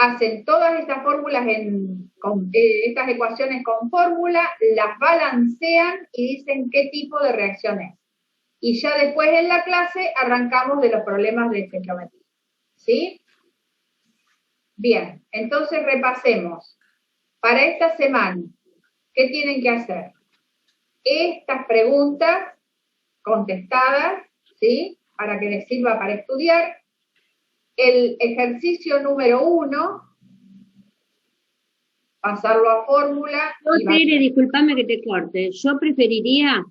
Hacen todas estas fórmulas, estas ecuaciones con fórmula, las balancean y dicen qué tipo de reacción es. Y ya después en la clase arrancamos de los problemas de estequiometría, ¿sí? Bien, entonces repasemos. Para esta semana, ¿qué tienen que hacer? Estas preguntas contestadas, ¿sí? Para que les sirva para estudiar. El ejercicio número 1, pasarlo a fórmula. Tere, discúlpame que te corte. Yo preferiría,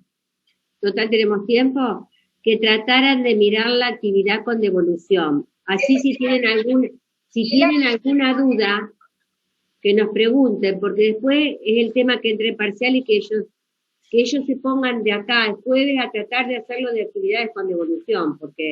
total tenemos tiempo, que trataran de mirar la actividad con devolución. Así si tienen alguna duda, que nos pregunten, porque después es el tema que entre parcial y que ellos se pongan de acá el jueves a tratar de hacerlo de actividades con devolución, porque...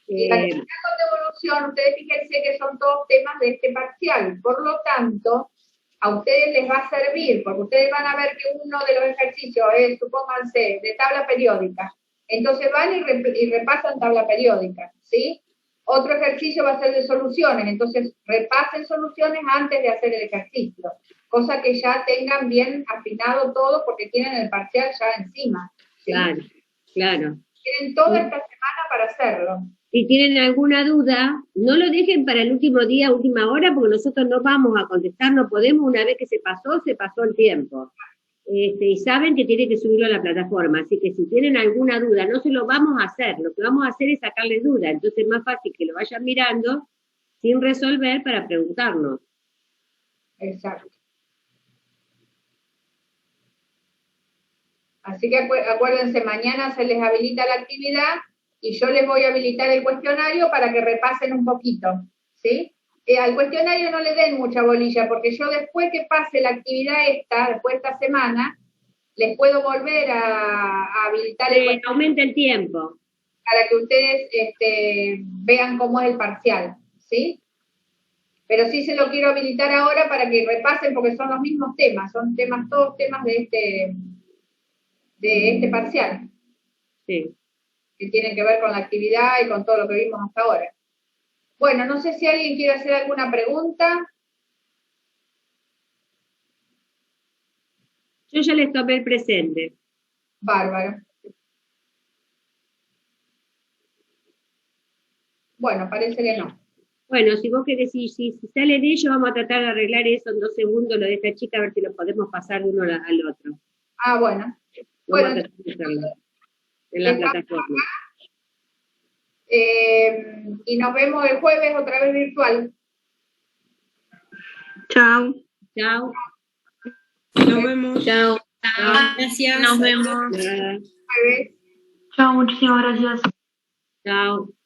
La actividad con devolución, ustedes fíjense que son todos temas de este parcial, por lo tanto, a ustedes les va a servir, porque ustedes van a ver que uno de los ejercicios es, supónganse, de tabla periódica, entonces van y repasan tabla periódica, ¿sí? Otro ejercicio va a ser de soluciones, entonces repasen soluciones antes de hacer el ejercicio, cosa que ya tengan bien afinado todo porque tienen el parcial ya encima, ¿sí? Claro. Tienen toda esta semana para hacerlo. Si tienen alguna duda, no lo dejen para el último día, última hora, porque nosotros no vamos a contestar, no podemos, una vez que se pasó el tiempo. Y saben que tienen que subirlo a la plataforma, así que si tienen alguna duda, no se lo vamos a hacer, lo que vamos a hacer es sacarles duda, entonces es más fácil que lo vayan mirando sin resolver para preguntarnos. Exacto. Así que acuérdense, mañana se les habilita la actividad y yo les voy a habilitar el cuestionario para que repasen un poquito, ¿sí? Al cuestionario no le den mucha bolilla, porque yo después que pase la actividad después de esta semana, les puedo volver a habilitar el cuestionario. Aumenta el tiempo. Para que ustedes vean cómo es el parcial, ¿sí? Pero sí se lo quiero habilitar ahora para que repasen, porque son los mismos temas, son todos temas de este parcial. Sí. Que tienen que ver con la actividad y con todo lo que vimos hasta ahora. Bueno, no sé si alguien quiere hacer alguna pregunta. Yo ya les tomé el presente. Bárbaro. Bueno, parece que no. Bueno, si vos querés, si sale de ello, vamos a tratar de arreglar eso en 2 segundos, lo de esta chica, a ver si lo podemos pasar de uno al otro. Ah, bueno. Vamos a tratar de hacerlo en la plataforma. Y nos vemos el jueves otra vez virtual. Chao. Chao. Nos vemos. Chao. Gracias. Nos vemos. Nada. Chao, muchísimas gracias. Chao.